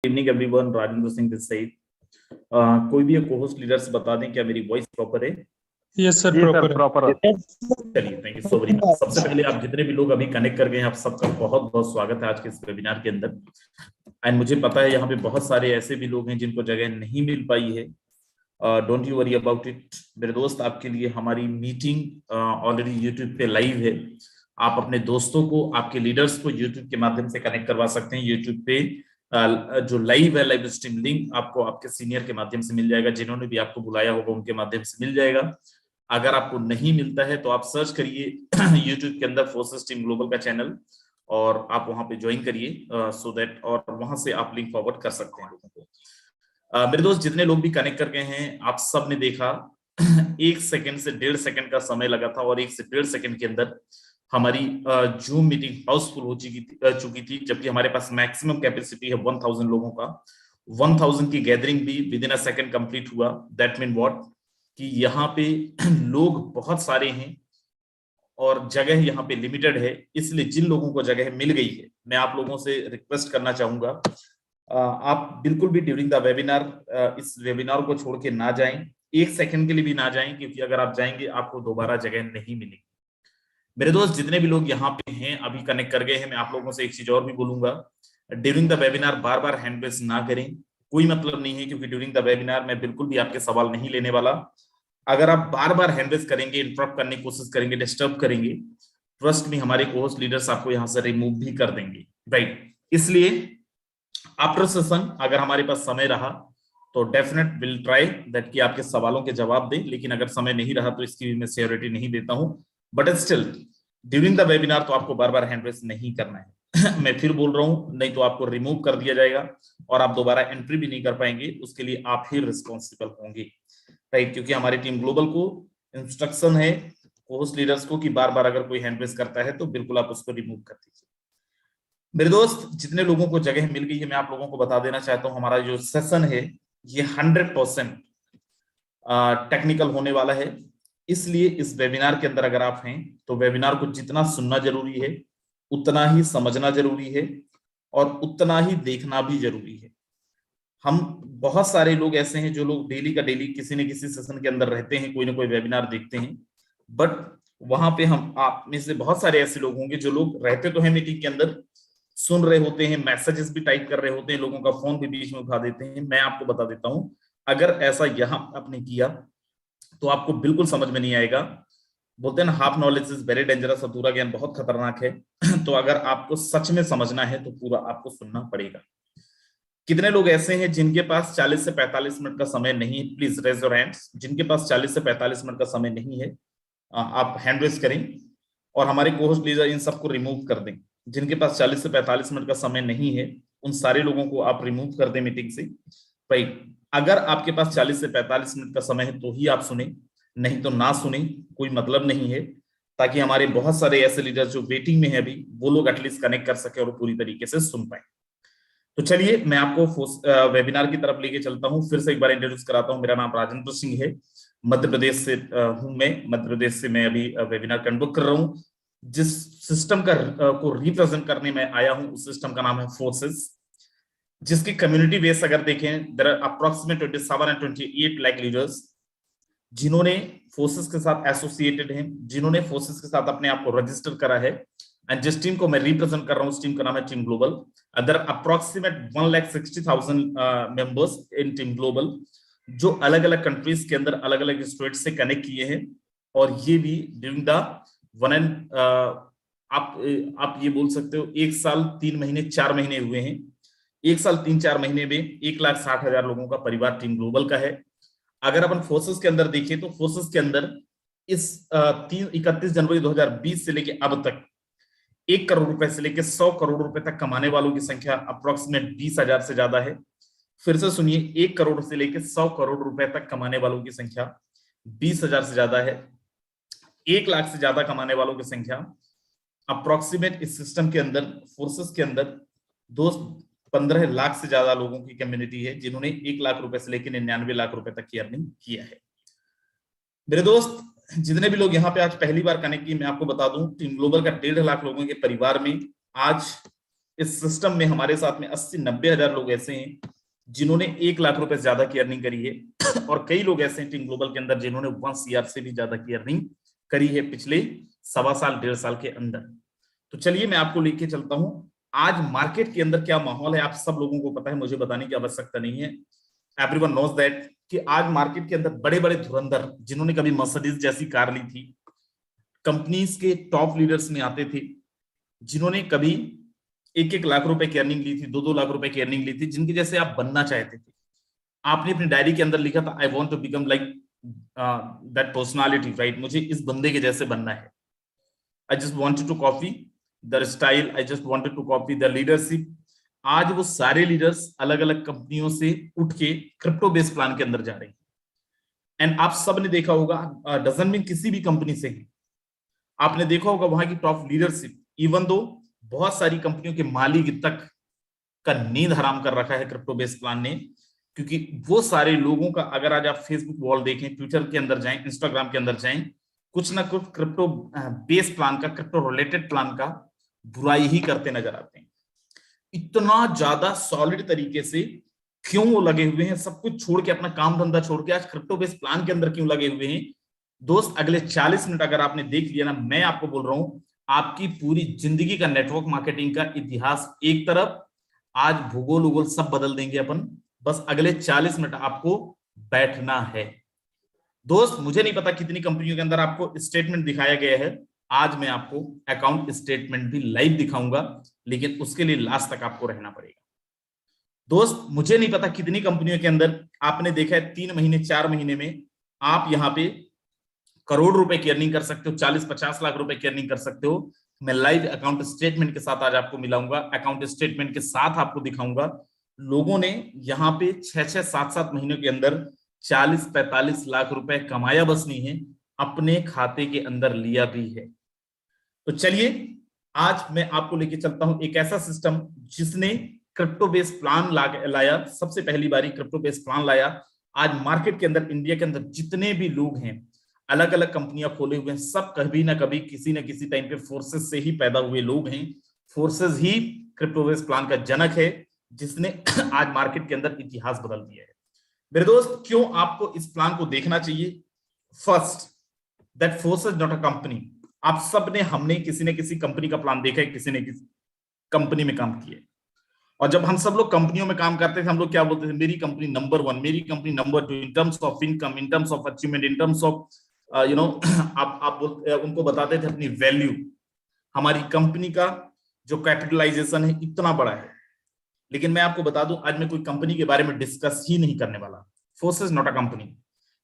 Evening everyone, Rajendra Singh this side. कोई भी को होस्ट लीडर्स बता दें क्या मेरी वॉइस प्रॉपर है? यस सर, प्रॉपर है। चलिए, thank you so very much. सबसे पहले आप जितने भी लोग अभी कनेक्ट कर गए हैं, आप सबका बहुत बहुत स्वागत है आज के इस वेबिनार के अंदर। एंड मुझे पता है यहाँ पे बहुत सारे ऐसे भी लोग हैं जिनको जगह नहीं मिल पाई है। Don't you worry about it मेरे दोस्त, आपके लिए हमारी मीटिंग ऑलरेडी यूट्यूब पे लाइव है। आप अपने दोस्तों को, आपके लीडर्स को यूट्यूब के माध्यम से कनेक्ट करवा सकते हैं। यूट्यूब पे जो लाइव है, लाइव स्ट्रीम लिंक आपको आपके सीनियर के माध्यम से मिल जाएगा, जिन्होंने भी आपको बुलाया होगा उनके माध्यम से मिल जाएगा। अगर आपको नहीं मिलता है तो आप सर्च करिए यूट्यूब के अंदर फोर्सेस टीम ग्लोबल का चैनल, और आप वहां पे ज्वाइन करिए सो दैट, और वहां से आप लिंक फॉरवर्ड कर सकते हैं लोगों को। मेरे दोस्त, जितने लोग भी कनेक्ट कर गए हैं, आप सब ने देखा 1 सेकंड से 1.5 सेकंड का समय लगा था, और 1 से 1.5 सेकंड के अंदर हमारी जूम मीटिंग हाउसफुल हो चुकी थी, जबकि हमारे पास मैक्सिमम कैपेसिटी है 1000 लोगों का। 1000 की गैदरिंग भी with in a second complete हुआ। दैट मीन व्हाट, कि यहाँ पे लोग बहुत सारे हैं और जगह यहाँ पे लिमिटेड है। इसलिए जिन लोगों को जगह मिल गई है, मैं आप लोगों से रिक्वेस्ट करना चाहूंगा, आप बिल्कुल भी ड्यूरिंग द वेबिनार इस वेबिनार को छोड़ के ना जाएं, 1 सेकंड के लिए भी ना जाएं, क्योंकि अगर आप जाएंगे आपको दोबारा जगह नहीं मिलेगी। मेरे दोस्त, जितने भी लोग यहाँ पे हैं, अभी कनेक्ट कर गए हैं, मैं आप लोगों से एक चीज और भी बोलूंगा, ड्यूरिंग द वेबिनार बार बार हैंड रेज ना करें। कोई मतलब नहीं है, क्योंकि ड्यूरिंग द वेबिनार मैं बिल्कुल भी आपके सवाल नहीं लेने वाला। अगर आप बार बार हैंड रेज करेंगे, इंटरप्ट करने की कोशिश करेंगे, डिस्टर्ब करेंगे, ट्रस्ट में हमारे कोर्स लीडर्स आपको यहाँ से रिमूव भी कर देंगे, राइट? इसलिए आफ्टर सेशन अगर हमारे पास समय रहा तो डेफिनेट विल ट्राई दैट कि आपके सवालों के जवाब दें, लेकिन अगर समय नहीं रहा तो इसकी भी मैं श्योरिटी नहीं देता हूं। But still during the webinar तो आपको बार बार हैंड रेज नहीं करना है। मैं फिर बोल रहा हूं, नहीं तो आपको रिमूव कर दिया जाएगा और आप दोबारा एंट्री भी नहीं कर पाएंगे। उसके लिए आप ही रिस्पॉन्सिबल होंगे, राइट? क्योंकि हमारी टीम ग्लोबल को इंस्ट्रक्शन है होस्ट लीडर्स को कि बार बार अगर कोई हैंड रेज करता है तो बिल्कुल आप उसको रिमूव कर दीजिए। मेरे दोस्त, जितने लोगों को जगह मिल गई है, मैं आप लोगों को बता देना चाहता हूं, हमारा जो सेशन है ये 100% टेक्निकल होने वाला है। इसलिए इस वेबिनार के अंदर अगर आप हैं तो वेबिनार को जितना सुनना जरूरी है, उतना ही समझना जरूरी है, और उतना ही देखना भी जरूरी है। हम बहुत सारे लोग ऐसे हैं जो लोग डेली का डेली किसी न किसी सेशन के अंदर रहते हैं, कोई ना कोई वेबिनार देखते हैं, बट वहां पे हम आप में से बहुत सारे ऐसे लोग होंगे जो लोग रहते तो हैं मीटिंग के अंदर, सुन रहे होते हैं, मैसेजेस भी टाइप कर रहे होते हैं, लोगों का फोन भी बीच में उठा देते हैं। मैं आपको बता देता हूं, अगर ऐसा यहां आपने किया तो आपको बिल्कुल समझ में नहीं आएगा। बोलते हैं ना, half knowledge is very dangerous, अधूरा ज्ञान बहुत खतरनाक है। तो अगर आपको सच में समझना है तो पूरा आपको सुनना पड़ेगा। कितने लोग ऐसे हैं जिनके पास 40 से 45 मिनट का समय नहीं है? Please raise your hands. जिनके पास 40 से 45 मिनट का समय नहीं है, आप हैंड रेज करें और हमारे कोहोस्ट लीडर इन सबको रिमूव कर दें। जिनके पास 40 से 45 मिनट का समय नहीं है, उन सारे लोगों को आप रिमूव कर दें मीटिंग से, राइट? अगर आपके पास 40 से 45 मिनट का समय है तो ही आप सुने, नहीं तो ना सुने, कोई मतलब नहीं है, ताकि हमारे बहुत सारे ऐसे लीडर जो वेटिंग में है अभी, वो लोग एटलीस्ट कनेक्ट कर सके और पूरी तरीके से सुन पाए। तो चलिए, मैं आपको वेबिनार की तरफ लेके चलता हूं। फिर से एक बार इंट्रोड्यूस कराता हूं, मेरा नाम राजेंद्र सिंह है, मध्य प्रदेश से हूं मैं। मध्य प्रदेश से मैं अभी वेबिनार कंडक्ट कर रहा हूं। जिस सिस्टम का को रिप्रेजेंट करने में आया हूं, उस सिस्टम का नाम है फोर्सेस, जिसकी कम्युनिटी बेस अगर देखें, there are approximate 27 and 28 lakh leaders जिन्होंने फोर्सेस के साथ एसोसिएटेड हैं, जिन्होंने फोर्सेस के साथ अपने आप को रजिस्टर करा है। एंड जिस टीम को मैं रिप्रेजेंट कर रहा हूं, उस टीम का नाम है team global. Other approximate 1,60,000 members in team global, जो अलग अलग कंट्रीज के अंदर अलग अलग स्टेट से कनेक्ट किए हैं। और ये भी ड्यूरिंग द वन एंड आप ये बोल सकते हो 1 साल 3 महीने 4 महीने हुए हैं। 1 साल 3-4 महीने में 1,60,000 लोगों का परिवार टीम ग्लोबल का है। अगर अपन फोर्सेस के अंदर देखें तो फोर्सेस के अंदर इस 31 जनवरी 2020 से लेके अब तक 1 करोड़ रुपए से लेकर 100 करोड़ रुपए तक कमाने वालों की संख्या अप्रोक्सीमेट 20,000 से ज्यादा है। फिर से सुनिए, 1 करोड़ से लेकर 100 करोड़ रुपए तक कमाने वालों की संख्या 20,000 से ज्यादा है। 1 लाख से ज्यादा कमाने वालों की संख्या अप्रोक्सीमेट इस सिस्टम के अंदर, फोर्सेस के अंदर 15 लाख से ज्यादा लोगों की कम्युनिटी है जिन्होंने 1 लाख रुपए से लेकर 99 लाख रुपए तक की अर्निंग किया है। मेरे दोस्त, जितने भी लोग यहाँ पे आज पहली बार कनेक्ट किए, मैं आपको बता दूं, टीम ग्लोबल का 1.5 लाख लोगों के परिवार में आज इस सिस्टम में हमारे साथ में 80-90 हजार लोग ऐसे हैं जिन्होंने 1 लाख रुपए से ज्यादा की अर्निंग करी है और कई लोग ऐसे हैं टीम ग्लोबल के अंदर जिन्होंने 1 CR से भी ज्यादा की अर्निंग करी है पिछले 1.25 साल 1.5 साल के अंदर। तो चलिए मैं आपको लेके चलता हूं आज मार्केट के अंदर क्या माहौल है। आप सब लोगों को पता है, मुझे बताने की आवश्यकता नहीं है, एवरीवन नोज दैट कि आज मार्केट के अंदर बड़े बड़े धुरंधर जिन्होंने कभी मर्सिडीज जैसी कार ली थी, कंपनीज के टॉप लीडर्स में आते थे, जिन्होंने कभी 1-1 लाख रुपए की अर्निंग ली थी, 2-2 लाख रुपए की अर्निंग ली थी, जिनके जैसे आप बनना चाहते थे। आपने अपनी डायरी के अंदर लिखा था I want to become like that personality, right, मुझे इस बंदे के जैसे बनना है। I just wanted to copy the style, I just wanted to copy the leadership. आज वो सारे लीडर्स अलग अलग कंपनियों से उठ के क्रिप्टो बेस्ड प्लान के अंदर जा रहे हैं। एंड आप सब ने देखा होगा, डजन में किसी भी कंपनी से ही आपने देखा होगा वहां की टॉप लीडरशिप, इवन दो बहुत सारी कंपनियों के मालिक तक का नींद हराम कर रखा है क्रिप्टो बेस्ड प्लान ने, क्योंकि वो सारे लोगों का अगर आज आप फेसबुक वॉल देखें, ट्विटर के अंदर जाएं, इंस्टाग्राम के अंदर जाएं, कुछ ना कुछ क्रिप्टो बेस्ड प्लान का, क्रिप्टो रिलेटेड प्लान का बुराई ही करते नजर आते हैं। इतना ज्यादा सॉलिड तरीके से क्यों वो लगे हुए हैं, सब कुछ छोड़ के, अपना काम धंधा छोड़ के आज क्रिप्टो बेस्ड प्लान के अंदर क्यों लगे हुए हैं? दोस्त अगले 40 मिनट अगर आपने देख लिया ना, मैं आपको बोल रहा हूं आपकी पूरी जिंदगी का नेटवर्क मार्केटिंग का इतिहास एक तरफ, आज भूगोल उगोल सब बदल देंगे अपन। बस अगले 40 मिनट आपको बैठना है। दोस्त मुझे नहीं पता कितनी कंपनियों के अंदर आपको स्टेटमेंट दिखाया गया है, आज मैं आपको अकाउंट स्टेटमेंट भी लाइव दिखाऊंगा, लेकिन उसके लिए लास्ट तक आपको रहना पड़ेगा। दोस्त मुझे नहीं पता कितनी कंपनियों के अंदर आपने देखा है 3 महीने 4 महीने में आप यहां पे करोड़ रुपए की अर्निंग कर सकते हो, 40-50 लाख रुपए की अर्निंग कर सकते हो। मैं लाइव अकाउंट स्टेटमेंट के साथ आज आपको मिलाऊंगा, अकाउंट स्टेटमेंट के साथ आपको दिखाऊंगा लोगों ने यहाँ पे 6-6, 7-7 महीनों के अंदर 40-45 लाख रुपए कमाया बस नहीं है, अपने खाते के अंदर लिया भी है। तो चलिए आज मैं आपको लेके चलता हूं एक ऐसा सिस्टम जिसने क्रिप्टो बेस्ड प्लान लाया, सबसे पहली बारी क्रिप्टो बेस्ड प्लान लाया। आज मार्केट के अंदर, इंडिया के अंदर जितने भी लोग हैं, अलग अलग कंपनियां खोले हुए हैं, सब कभी ना कभी किसी ना किसी टाइम पे फोर्सेस से ही पैदा हुए लोग हैं। फोर्सेस ही क्रिप्टो बेस्ड प्लान का जनक है, जिसने आज मार्केट के अंदर इतिहास बदल दिया है। मेरे दोस्त क्यों आपको इस प्लान को देखना चाहिए? First, that forces not a company. आप सब ने, हमने किसी ने किसी कंपनी का प्लान देखा है, किसी ने किसी कंपनी में काम किया है। और जब हम सब लोग कंपनियों में काम करते थे, हम लोग क्या बोलते थे? मेरी कंपनी नंबर 1, मेरी company number 2 in terms of income, in terms of achievement, in terms of आप उनको बताते थे अपनी वैल्यू। हमारी कंपनी का जो कैपिटलाइजेशन है इतना बड़ा है। लेकिन मैं आपको बता दूं, आज मैं कोई कंपनी के बारे में डिस्कस ही नहीं करने वाला। Forces not a company.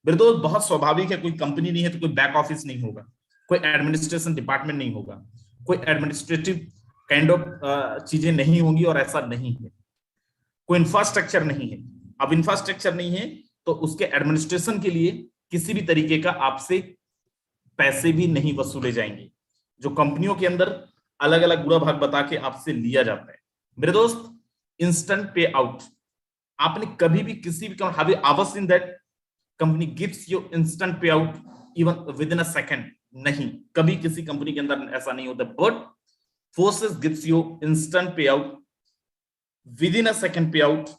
मेरे दोस्त बहुत स्वाभाविक है, कोई कंपनी नहीं है तो कोई बैक ऑफिस नहीं होगा, कोई एडमिनिस्ट्रेशन डिपार्टमेंट नहीं होगा, कोई एडमिनिस्ट्रेटिव काइंड ऑफ चीजें नहीं होंगी, और ऐसा नहीं है। कोई इंफ्रास्ट्रक्चर नहीं है। अब इंफ्रास्ट्रक्चर नहीं है तो उसके एडमिनिस्ट्रेशन के लिए किसी भी तरीके का आपसे पैसे भी नहीं वसूले जाएंगे, जो कंपनियों के अंदर अलग अलग बुरा भाग बता के आपसे लिया जाता है। मेरे दोस्त इंस्टेंट पे आउट, आपने कभी भी किसी भी have you ever seen that company gives you instant pay out even within a second? नहीं, कभी किसी कंपनी के अंदर ऐसा नहीं होता। But Forsage gives you instant pay out, within a second pay out,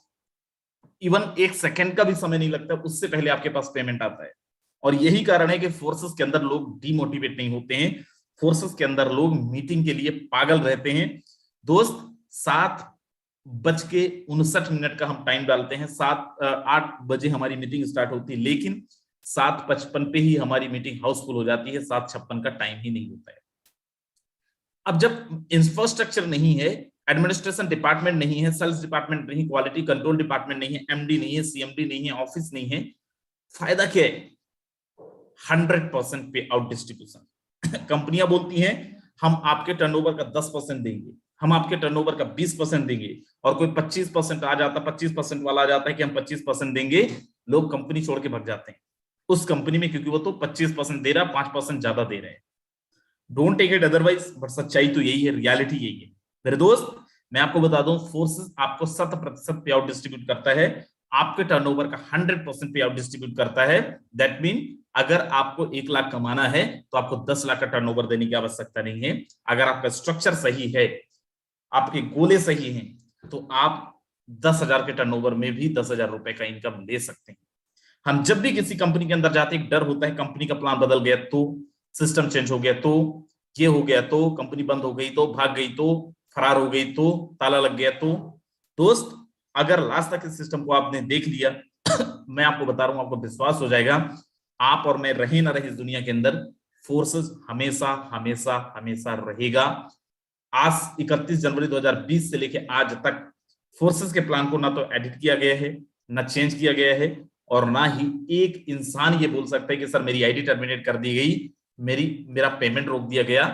even 1 second का भी समय नहीं लगता, उससे पहले आपके पास पेमेंट आता है। और यही कारण है कि फोर्सेस के अंदर लोग डीमोटिवेट नहीं होते हैं, फोर्सेस के अंदर लोग मीटिंग के लिए पागल रहते हैं। दोस्त 7:59 का हम टाइम डालते हैं, 8 बजे हमारी मीटिंग स्टार्ट होती है, लेकिन 7:55 पे ही हमारी मीटिंग हाउसफुल हो जाती है, 7:56 का टाइम ही नहीं होता है। अब जब इंफ्रास्ट्रक्चर नहीं है, एडमिनिस्ट्रेशन डिपार्टमेंट नहीं है, सेल्स डिपार्टमेंट नहीं, क्वालिटी कंट्रोल डिपार्टमेंट नहीं है, एमडी नहीं है, सीएमडी नहीं है, ऑफिस नहीं है, फायदा क्या है? 100% पे आउट डिस्ट्रीब्यूशन। कंपनियां बोलती हैं हम आपके टर्नओवर का 10% देंगे, हम आपके टर्नओवर का 20% देंगे, और कोई 25% आ जाता, 25% वाला आ जाता है कि हम 25% देंगे, लोग कंपनी छोड़ के भाग जाते हैं उस कंपनी में, क्योंकि वो तो 25% दे रहा, 5% ज्यादा दे रहे हैं। Don't take it otherwise, but सच्चाई तो यही है, रियलिटी यही है। मेरे दोस्त मैं आपको बता दूं, फोर्सेस आपको 100% पे आउट डिस्ट्रीब्यूट करता है, आपके टर्नओवर का 100% पे आउट डिस्ट्रीब्यूट करता है। दैट मीन अगर आपको 1 लाख कमाना है तो आपको 10 लाख का टर्नओवर देने की आवश्यकता नहीं है, अगर आपका स्ट्रक्चर सही है। आपके गोले सही हैं, तो आप 10,000 के टर्नओवर में भी 10,000 रुपए का इनकम ले सकते हैं। हम जब भी किसी कंपनी के अंदर जाते हैं, एक डर होता है कंपनी का प्लान बदल गया तो, सिस्टम चेंज हो गया तो, ये हो गया तो, कंपनी बंद हो गई तो, भाग गई तो, फरार हो गई तो, ताला लग गया तो। दोस्त, अगर लास्ट तक इस सिस्टम को आपने देख लिया मैं आपको बता रहा हूं, आपको विश्वास हो जाएगा, आप और मैं रहे ना रहे इस दुनिया के अंदर, फोर्सेस हमेशा हमेशा हमेशा रहेगा। आज 31 जनवरी 2020 से लेकर आज तक फोर्सेस के प्लान को ना तो एडिट किया गया है, ना चेंज किया गया है, और ना ही एक इंसान ये बोल सकता है कि सर मेरी आईडी टर्मिनेट कर दी गई, मेरा पेमेंट रोक दिया गया।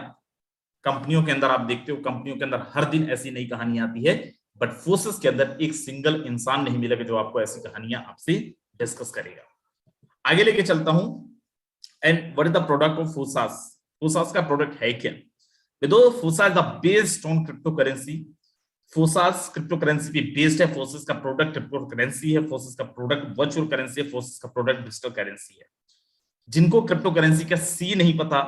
कंपनियों के अंदर आप देखते हो, कंपनियों के अंदर हर दिन ऐसी नई कहानी आती है, बट फोर्सेस के अंदर एक सिंगल इंसान नहीं मिलेगा जो आपको ऐसी कहानियां आपसे डिस्कस करेगा। आगे लेके चलता हूं। And what is the product of Forsage? Forsage का प्रोडक्ट है क्या? Forsage the based on crypto currency. Forsage crypto currency पे बेस्ड है। फोर्सेस का प्रोडक्ट क्रिप्टो करेंसी है, फोर्सेस का प्रोडक्ट वर्चुअल करेंसी है, फोर्सेस का प्रोडक्ट डिजिटल करेंसी है। जिनको क्रिप्टो करेंसी का सी नहीं पता,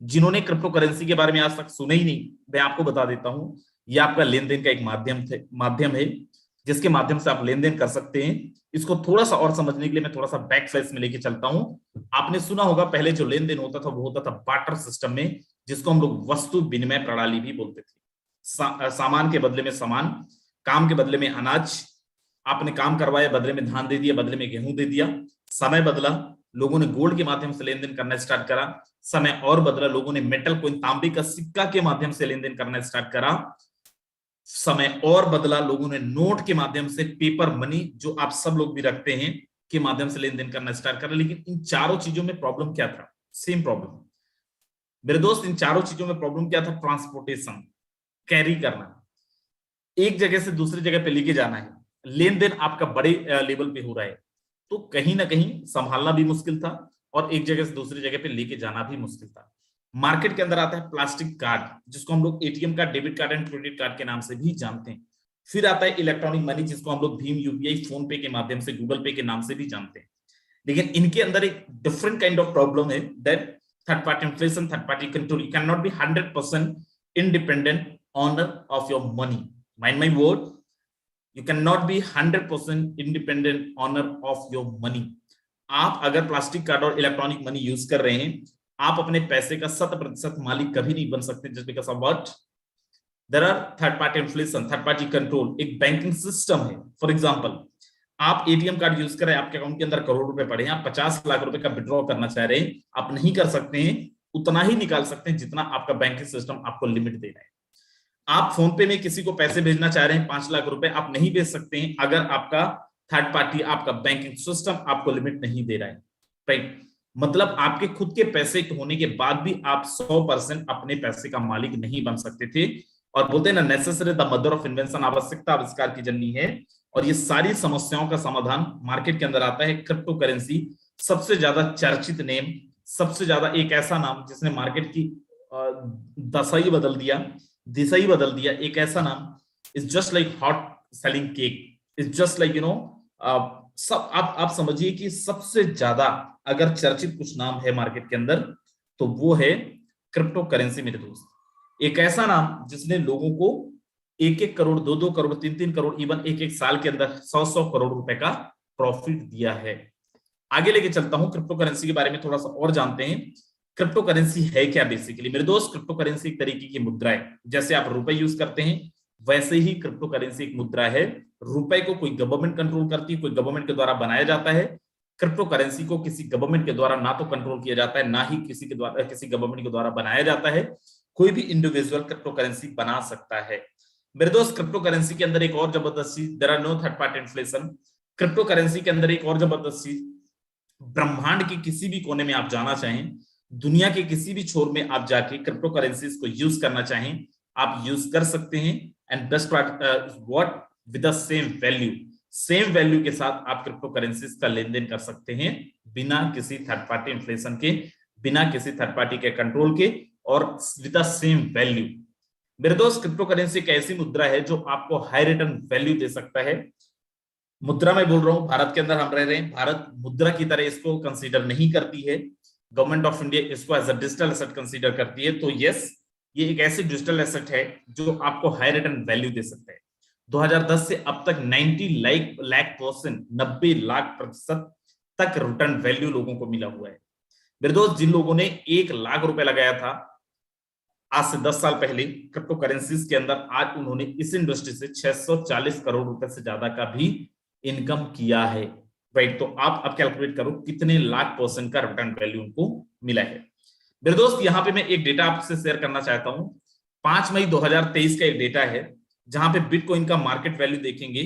जिन्होंने क्रिप्टो करेंसी के बारे में आज तक सुना ही नहीं, मैं आपको बता देता हूं, यह आपका लेन देन का एक माध्यम है जिसके माध्यम से आप लेन देन कर सकते हैं। इसको थोड़ा सा और समझने के लिए मैं थोड़ा सा बैक फ्लैश में लेके चलता हूं। आपने सुना होगा पहले जो लेन देन होता था वो होता था बार्टर सिस्टम में, जिसको हम लोग वस्तु विनिमय प्रणाली भी बोलते थे। सामान के बदले में सामान, काम के बदले में अनाज। आपने काम करवाया, बदले में धान दे दिया, बदले में गेहूं दे दिया। समय बदला, लोगों ने गोल्ड के माध्यम से लेन देन करना स्टार्ट करा। समय और बदला, लोगों ने मेटल कोइन, तांबे का सिक्का के माध्यम से लेन देन करना स्टार्ट करा। समय और बदला, लोगों ने नोट के माध्यम से, पेपर मनी जो आप सब लोग भी रखते हैं, के माध्यम से लेन देन करना स्टार्ट करा। लेकिन इन चारों चीजों में प्रॉब्लम क्या था? सेम प्रॉब्लम मेरे दोस्त, इन चारों चीजों में प्रॉब्लम क्या था? ट्रांसपोर्टेशन, कैरी करना, एक जगह से दूसरी जगह पे लेके जाना है। लेन देन आपका बड़े लेवल पे हो रहा है, तो कहीं ना कहीं संभालना भी मुश्किल था और एक जगह से दूसरी जगह पे लेके जाना भी मुश्किल था। मार्केट के अंदर आता है प्लास्टिक कार्ड, जिसको हम लोग ATM card, debit card and credit card के नाम से भी जानते हैं। फिर आता है इलेक्ट्रॉनिक मनी, जिसको हम लोग भीम, यूपीआई, फोन पे के माध्यम से, गूगल पे के नाम से भी जानते हैं। लेकिन इनके अंदर एक डिफरेंट काइंड ऑफ प्रॉब्लम है, that third party inflation, third party control. You can not B 100% independent owner of your money. Mind my word, you cannot be 100% independent owner of your money. आप अगर plastic card और electronic money use कर रहे हैं, आप अपने पैसे का 100% मालिक कभी नहीं बन सकते, just because of what? There are third party inflation, third party control, एक बैंकिंग सिस्टम है। फॉर एग्जाम्पल, आप एटीएम कार्ड यूज कर रहे हैं, आपके अकाउंट के अंदर करोड़ रुपए पड़े हैं, आप 50 लाख रुपए का विड्रॉ करना चाह रहे हैं, आप नहीं कर सकते हैं, उतना ही निकाल सकते हैं जितना आपका बैंकिंग सिस्टम आपको लिमिट दे रहा है। आप फोन पे में किसी को पैसे भेजना चाह रहे हैं 5 लाख रुपए, आप नहीं भेज सकते हैं अगर आपका थर्ड पार्टी, आपका बैंकिंग सिस्टम आपको लिमिट नहीं दे रहा है, राइट? मतलब आपके खुद के पैसे होने के बाद भी आप 100% अपने पैसे का मालिक नहीं बन सकते थे। और बोलते हैं ना, necessary the mother of invention, आवश्यकता आविष्कार की जननी है। और ये सारी समस्याओं का समाधान मार्केट के अंदर आता है क्रिप्टो करेंसी। सबसे ज्यादा चर्चित नेम, सबसे ज्यादा एक ऐसा नाम जिसने मार्केट की दशा ही बदल दिया, दिशा ही बदल दिया। एक ऐसा नाम, is just like hot selling cake, is just like सब आप समझिए कि सबसे ज्यादा अगर चर्चित कुछ नाम है मार्केट के अंदर तो वो है क्रिप्टो करेंसी मेरे दोस्त। एक ऐसा नाम जिसने लोगों को 1-1 करोड़, 2-2 करोड़, 3-3 करोड़, इवन 1-1 साल के अंदर 100-100 करोड़ रुपए का प्रॉफिट दिया है। आगे लेके चलता हूं, क्रिप्टो करेंसी के बारे में थोड़ा सा और जानते हैं। क्रिप्टो करेंसी है क्या बेसिकली मेरे दोस्त? क्रिप्टो करेंसी एक तरीके की मुद्रा है। जैसे आप रुपए यूज करते हैं वैसे ही क्रिप्टो करेंसी एक मुद्रा है। रुपए को कोई गवर्नमेंट कंट्रोल करती है, कोई गवर्नमेंट के द्वारा बनाया जाता है। क्रिप्टो करेंसी को किसी गवर्नमेंट के द्वारा ना तो कंट्रोल किया जाता है, ना ही किसी गवर्नमेंट के द्वारा बनाया जाता है। कोई भी इंडिविजुअल क्रिप्टो करेंसी बना सकता है मेरे दोस्त। क्रिप्टो करेंसी के अंदर एक और जबरदस्त चीज, there are no third party inflation. Crypto currency के अंदर एक और जबरदस्त चीज, ब्रह्मांड के किसी भी कोने में आप जाना चाहें, दुनिया के किसी भी छोर में आप जाके क्रिप्टो करेंसीज को यूज करना चाहें, आप यूज कर सकते हैं। And best part what, with the same value के साथ आप क्रिप्टो करेंसीज का लेन देन कर सकते हैं, बिना किसी थर्ड पार्टी इन्फ्लेशन के, बिना किसी थर्ड पार्टी के कंट्रोल के, और विद द सेम वैल्यू। मेरे दोस्त, क्रिप्टो करेंसी एक ऐसी मुद्रा है जो आपको हाई रिटर्न वैल्यू दे सकता है। मुद्रा में बोल रहा हूं, भारत के अंदर हम रह रहे हैं, भारत मुद्रा की तरह इसको कंसीडर नहीं करती है। गवर्नमेंट ऑफ इंडिया इसको as a digital asset consider करती है। तो यस, ये एक ऐसे डिजिटल एसेट है जो आपको हाई रिटर्न वैल्यू दे सकता है। 2010 से अब तक 90 लाख प्रतिशत तक रिटर्न वैल्यू लोगों को मिला हुआ है। मेरे दोस्त, जिन लोगों ने 1 लाख रुपए लगाया था आज से 10 साल पहले क्रिप्टो करेंसीज के अंदर, आज उन्होंने इस इंडस्ट्री से 640 करोड़ रुपए से ज्यादा का भी इनकम किया है। राइट, तो आप अब कैलकुलेट करो कितने लाख % का रिटर्न वैल्यू उनको मिला है। मेरे दोस्त, यहां पे मैं एक डेटा आपसे शेयर करना चाहता हूं। 5 मई 2023 का एक डेटा है जहां पे बिटकॉइन का मार्केट वैल्यू देखेंगे,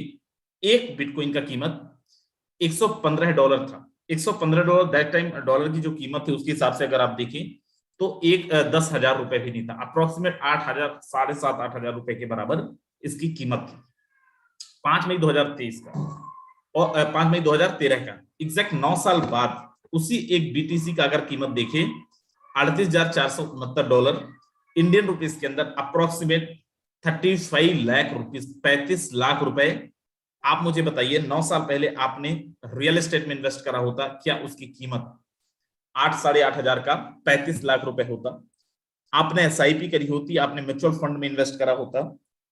एक बिटकॉइन का कीमत $115 था। $115 दैट टाइम डॉलर की जो कीमत थी उसके हिसाब से अगर आप देखें तो 10,000 रुपए भी नहीं था, अप्रोक्सीमेट 8,000, 7,500-8,000 रुपए के बराबर इसकी कीमत थी 5 मई 2023 का। और 5 मई 2013 का एग्जैक्ट 9 साल बाद उसी एक बीटीसी का अगर कीमत देखें $38,469 इंडियन रुपीस के अंदर अप्रोक्सीमेट 35 लाख रुपीस, 35 लाख रुपए। आप मुझे बताइए 9 साल पहले आपने रियल एस्टेट में इन्वेस्ट करा होता, क्या उसकी कीमत 8-8,500 का 35 लाख रुपए होता? आपने एसआईपी करी होती, आपने म्यूचुअल फंड में इन्वेस्ट करा होता,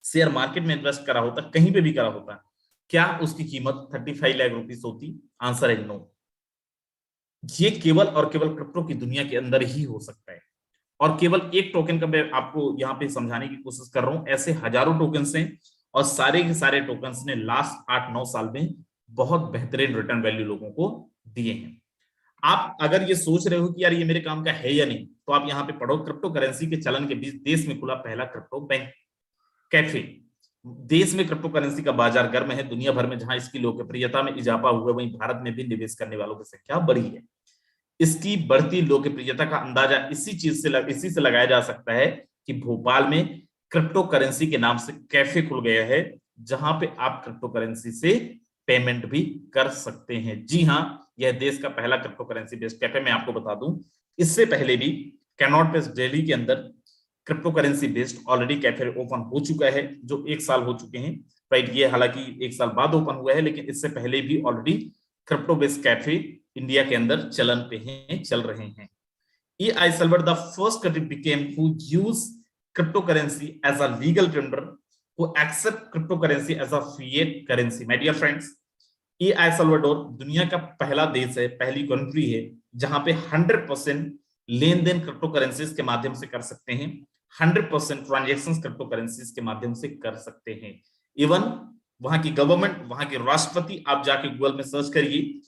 शेयर मार्केट में इन्वेस्ट करा होता, कहीं पे भी करा होता, क्या उसकी कीमत 35 लाख रुपीस होती? आंसर है नो। ये केवल और केवल क्रिप्टो की दुनिया के अंदर ही हो सकता है। और केवल एक टोकन का मैं आपको यहाँ पे समझाने की कोशिश कर रहा हूं, ऐसे हजारों टोकन्स हैं और सारे के सारे टोकन्स ने लास्ट 8-9 साल में बहुत बेहतरीन रिटर्न वैल्यू लोगों को दिए हैं। आप अगर ये सोच रहे हो कि यार ये मेरे काम का है या नहीं, तो आप यहाँ पे पढ़ो, क्रिप्टो करेंसी के चलन के बीच देश में खुला पहला क्रिप्टो बैंक कैफे। देश में क्रिप्टो करेंसी का बाजार गर्म है। दुनिया भर में जहां इसकी लोकप्रियता में इजाफा हुआ, वहीं भारत में भी निवेश करने वालों की संख्या बढ़ी है। इसकी बढ़ती लोकप्रियता का अंदाजा इसी से लगाया जा सकता है कि भोपाल में क्रिप्टो करेंसी के नाम से कैफे खुल गया है, जहां पे आप क्रिप्टो करेंसी से पेमेंट भी कर सकते हैं। जी हाँ, यह देश का पहला क्रिप्टो करेंसी बेस्ड कैफे। मैं आपको बता दूं, इससे पहले भी कैनॉट प्लेस दिल्ली के अंदर crypto currency based already cafe open हो चुका है, जो 1 साल हो चुके हैं। राइट, ये हालांकि 1 साल बाद ओपन हुआ है, लेकिन इससे पहले भी already crypto based cafe India के अंदर चलन पे हैं, चल रहे हैं। El Salvador, the first country became who use cryptocurrency as a legal tender, who accept cryptocurrency as a fiat currency. My dear friends, El Salvador दुनिया का पहला देश है, पहली कंट्री है जहां पे 100% लेन देन क्रिप्टो करेंसीज के माध्यम से कर सकते हैं, 100% ट्रांजेक्शन क्रिप्टो करेंसीज के माध्यम से कर सकते हैं। इवन वहां की गवर्नमेंट, वहां के राष्ट्रपति, आप जाके गूगल में सर्च करिए,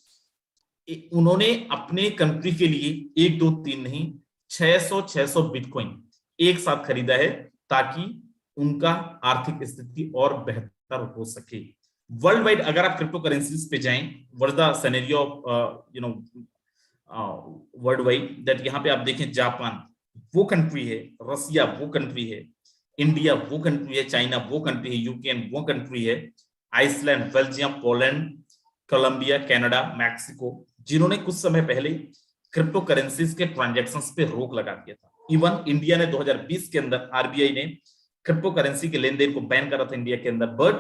उन्होंने अपने कंट्री के लिए 1, 2, 3 नहीं 600 बिटकॉइन एक साथ खरीदा है, ताकि उनका आर्थिक स्थिति और बेहतर हो सके। वर्ल्ड वाइड अगर आप क्रिप्टो करेंसीज पे जाएं, what is the scenario of world wide, that यहाँ पे आप देखें, जापान वो कंट्री है, रसिया वो कंट्री है, इंडिया वो कंट्री है, चाइना वो कंट्री है, यूक्रेन वो कंट्री है, Iceland, Belgium, Poland, Colombia, Canada, Mexico, जिन्होंने कुछ समय पहले क्रिप्टो करेंसीज के ट्रांजैक्शंस पे रोक लगा दिया था। इवन इंडिया ने 2020 के अंदर, आरबीआई ने क्रिप्टो करेंसी के लेन देन को बैन करा था इंडिया के अंदर, बट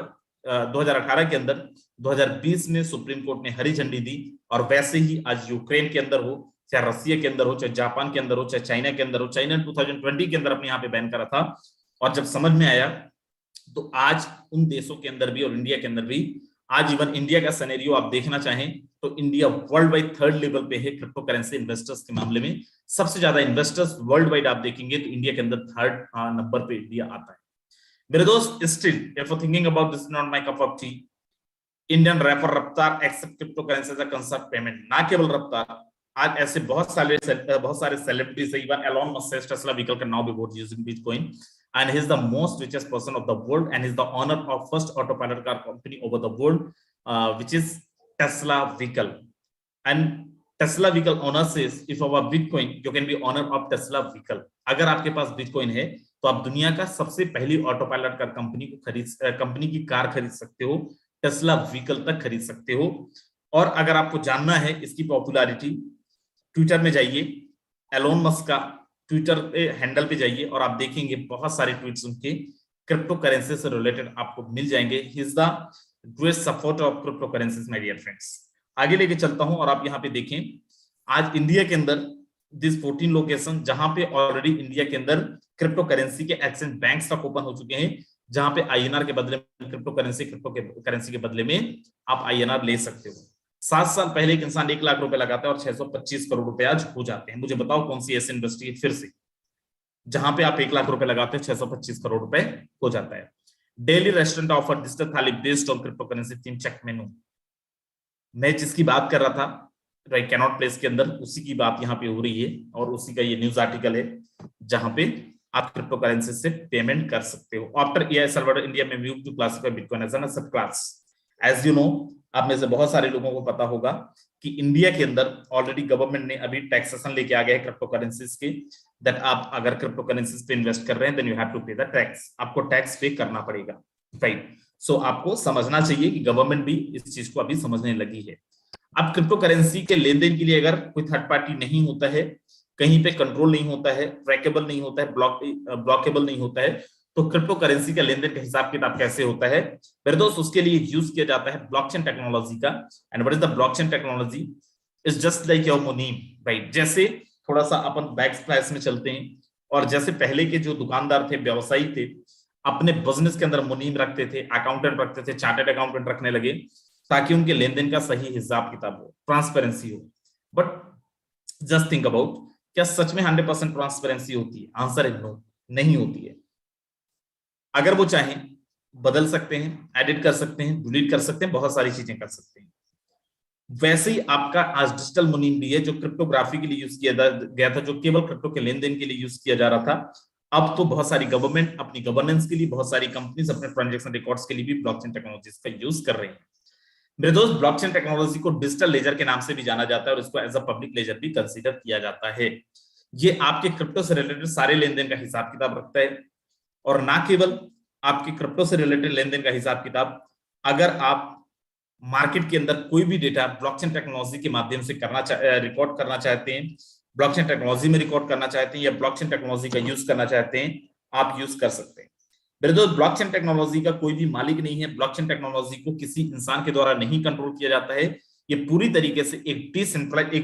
2018 के अंदर 2020 में सुप्रीम कोर्ट ने हरी झंडी दी। और वैसे ही आज यूक्रेन के अंदर हो, चाहे रसिया के अंदर हो, चाहे जापान के अंदर हो, चाहे चाइना के अंदर हो, चाइना ने 2020 के अंदर अपने यहाँ पे बैन करा था, और जब समझ में आया तो आज उन देशों के अंदर भी और इंडिया के अंदर भी, आज इवन इंडिया का सिनेरियो आप देखना चाहें तो India world wide 3rd level पे है क्रिप्टो करेंसी इन्वेस्टर्स के मामले में। सबसे ज्यादा इन्वेस्टर्स वर्ल्ड वाइड आप देखेंगे तो इंडिया के अंदर 3rd नंबर पे इंडिया आता है। मेरे दोस्त, still if you thinking about this not my cup of tea, Indian rapper Raftaar accept crypto currency as a concept payment. ना केवल रफ्तार, आज ऐसे बहुत सारे सेलिब्रिटीज है, even Elon Musk says Tesla vehicle can now be bought using Bitcoin, and he is the most richest person of the world, and is the owner of first autopilot car company over the world, which is Tesla vehicle. And Tesla vehicle owner says, if you have Bitcoin, you can be owner of Tesla vehicle. अगर आपके पास Bitcoin है तो आप दुनिया का सबसे पहली autopilot car company की कार खरीद सकते हो, टेस्ला व्हीकल तक खरीद सकते हो। और अगर आपको जानना है इसकी पॉपुलैरिटी, ट्विटर में जाइए, एलोन मस्क का ट्विटर हैंडल पे जाइए और आप देखेंगे बहुत सारे ट्वीट्स उनके क्रिप्टो करेंसी से रिलेटेड आपको मिल जाएंगे। He is the greatest supporter of crypto currencies my dear friends. आगे लेके चलता हूं और आप यहाँ पे देखें, आज इंडिया के अंदर दिस 14 लोकेशन जहां पे ऑलरेडी इंडिया के अंदर क्रिप्टो करेंसी के एक्सचेंज बैंक्स तक ओपन हो चुके हैं, जहां पे आईएनआर के बदले में क्रिप्टो करेंसी के बदले में आप आईएनआर ले सकते हो। 7 साल पहले एक इंसान 1 लाख रुपए लगाता है और 625 करोड़ रुपए आज हो जाते हैं। मुझे बताओ कौन सी ऐसी इंडस्ट्री है फिर से जहां पे आप 1 लाख रुपए लगाते हैं 625 करोड़ रुपए हो जाता है। Daily restaurant offer digital thali based on crypto currency theme check menu. मैं जिसकी बात कर रहा था राइट कैनॉट प्लेस के अंदर, उसी की बात यहाँ पे हो रही है और उसी का ये न्यूज आर्टिकल है जहां पे आप क्रिप्टो करेंसी से पेमेंट कर सकते हो। आफ्टर एल सल्वाडोर इंडिया में move to classify bitcoin as an asset class. As you know, आप में से बहुत सारे लोगों को पता होगा कि इंडिया के अंदर ऑलरेडी गवर्नमेंट ने अभी टैक्सेशन लेके आ गया है क्रिप्टो करेंसीज के, दैट आप अगर क्रिप्टो करेंसीज पे इन्वेस्ट कर रहे हैं देन यू हैव टू पे द टैक्स, आपको टैक्स पे करना पड़ेगा, राइट। सो आपको समझना चाहिए कि गवर्नमेंट भी इस चीज को अभी समझने लगी है। अब क्रिप्टो करेंसी के लेन देन के लिए अगर कोई थर्ड पार्टी नहीं होता है, कहीं पे कंट्रोल नहीं होता है, ट्रैकेबल नहीं होता है, ब्लॉकेबल नहीं होता है, तो क्रिप्टो करेंसी का लेन देन का हिसाब किताब कैसे होता है मेरे दोस्त? उसके लिए यूज किया जाता है ब्लॉकचेन टेक्नोलॉजी का। And what is the blockchain technology? Is just like your मुनीम, राइट। जैसे थोड़ा सा अपन बैक स्प्लैश में चलते हैं, और जैसे पहले के जो दुकानदार थे, व्यवसायी थे, अपने बिजनेस के अंदर मुनीम रखते थे, अकाउंटेंट रखते थे, चार्टर्ड अकाउंटेंट रखने लगे ताकि उनके लेन देन का सही हिसाब किताब हो, ट्रांसपेरेंसी हो। बट जस्ट थिंक अबाउट, क्या सच में 100% ट्रांसपेरेंसी होती है? आंसर है नो, नहीं होती है। अगर वो चाहें बदल सकते हैं, एडिट कर सकते हैं, डिलीट कर सकते हैं, बहुत सारी चीजें कर सकते हैं। वैसे ही आपका आज डिजिटल मुनीम भी है जो क्रिप्टोग्राफी के लिए यूज किया गया था, जो केवल क्रिप्टो के लेन देन के लिए यूज किया जा रहा था। अब तो बहुत सारी गवर्नमेंट अपनी गवर्नेंस के लिए, बहुत सारी कंपनीज अपने ट्रांजैक्शन रिकॉर्ड्स के लिए भी ब्लॉकचेन टेक्नोलॉजीज का यूज कर रही हैं। मेरे दोस्त, ब्लॉकचेन टेक्नोलॉजी को डिजिटल लेजर के नाम से भी जाना जाता है और इसको एज अ पब्लिक लेजर भी कंसीडर किया जाता है। ये आपके क्रिप्टो से रिलेटेड सारे लेन देन का हिसाब किताब रखता है, और ना केवल आपके क्रिप्टो से रिलेटेड लेन देन का हिसाब किताब, अगर आप मार्केट के अंदर कोई भी डेटा ब्लॉकचेन टेक्नोलॉजी के माध्यम से रिकॉर्ड करना चाहते हैं, ब्लॉकचेन टेक्नोलॉजी में रिकॉर्ड करना चाहते हैं, या ब्लॉकचेन टेक्नोलॉजी का यूज करना चाहते हैं, आप यूज कर सकते हैं। मेरे दोस्त, ब्लॉकचेन टेक्नोलॉजी का कोई भी मालिक नहीं है। ब्लॉकचेन टेक्नोलॉजी को किसी इंसान के द्वारा नहीं कंट्रोल किया जाता है। ये पूरी तरीके से एक डिसेंट्रलाइज्ड, एक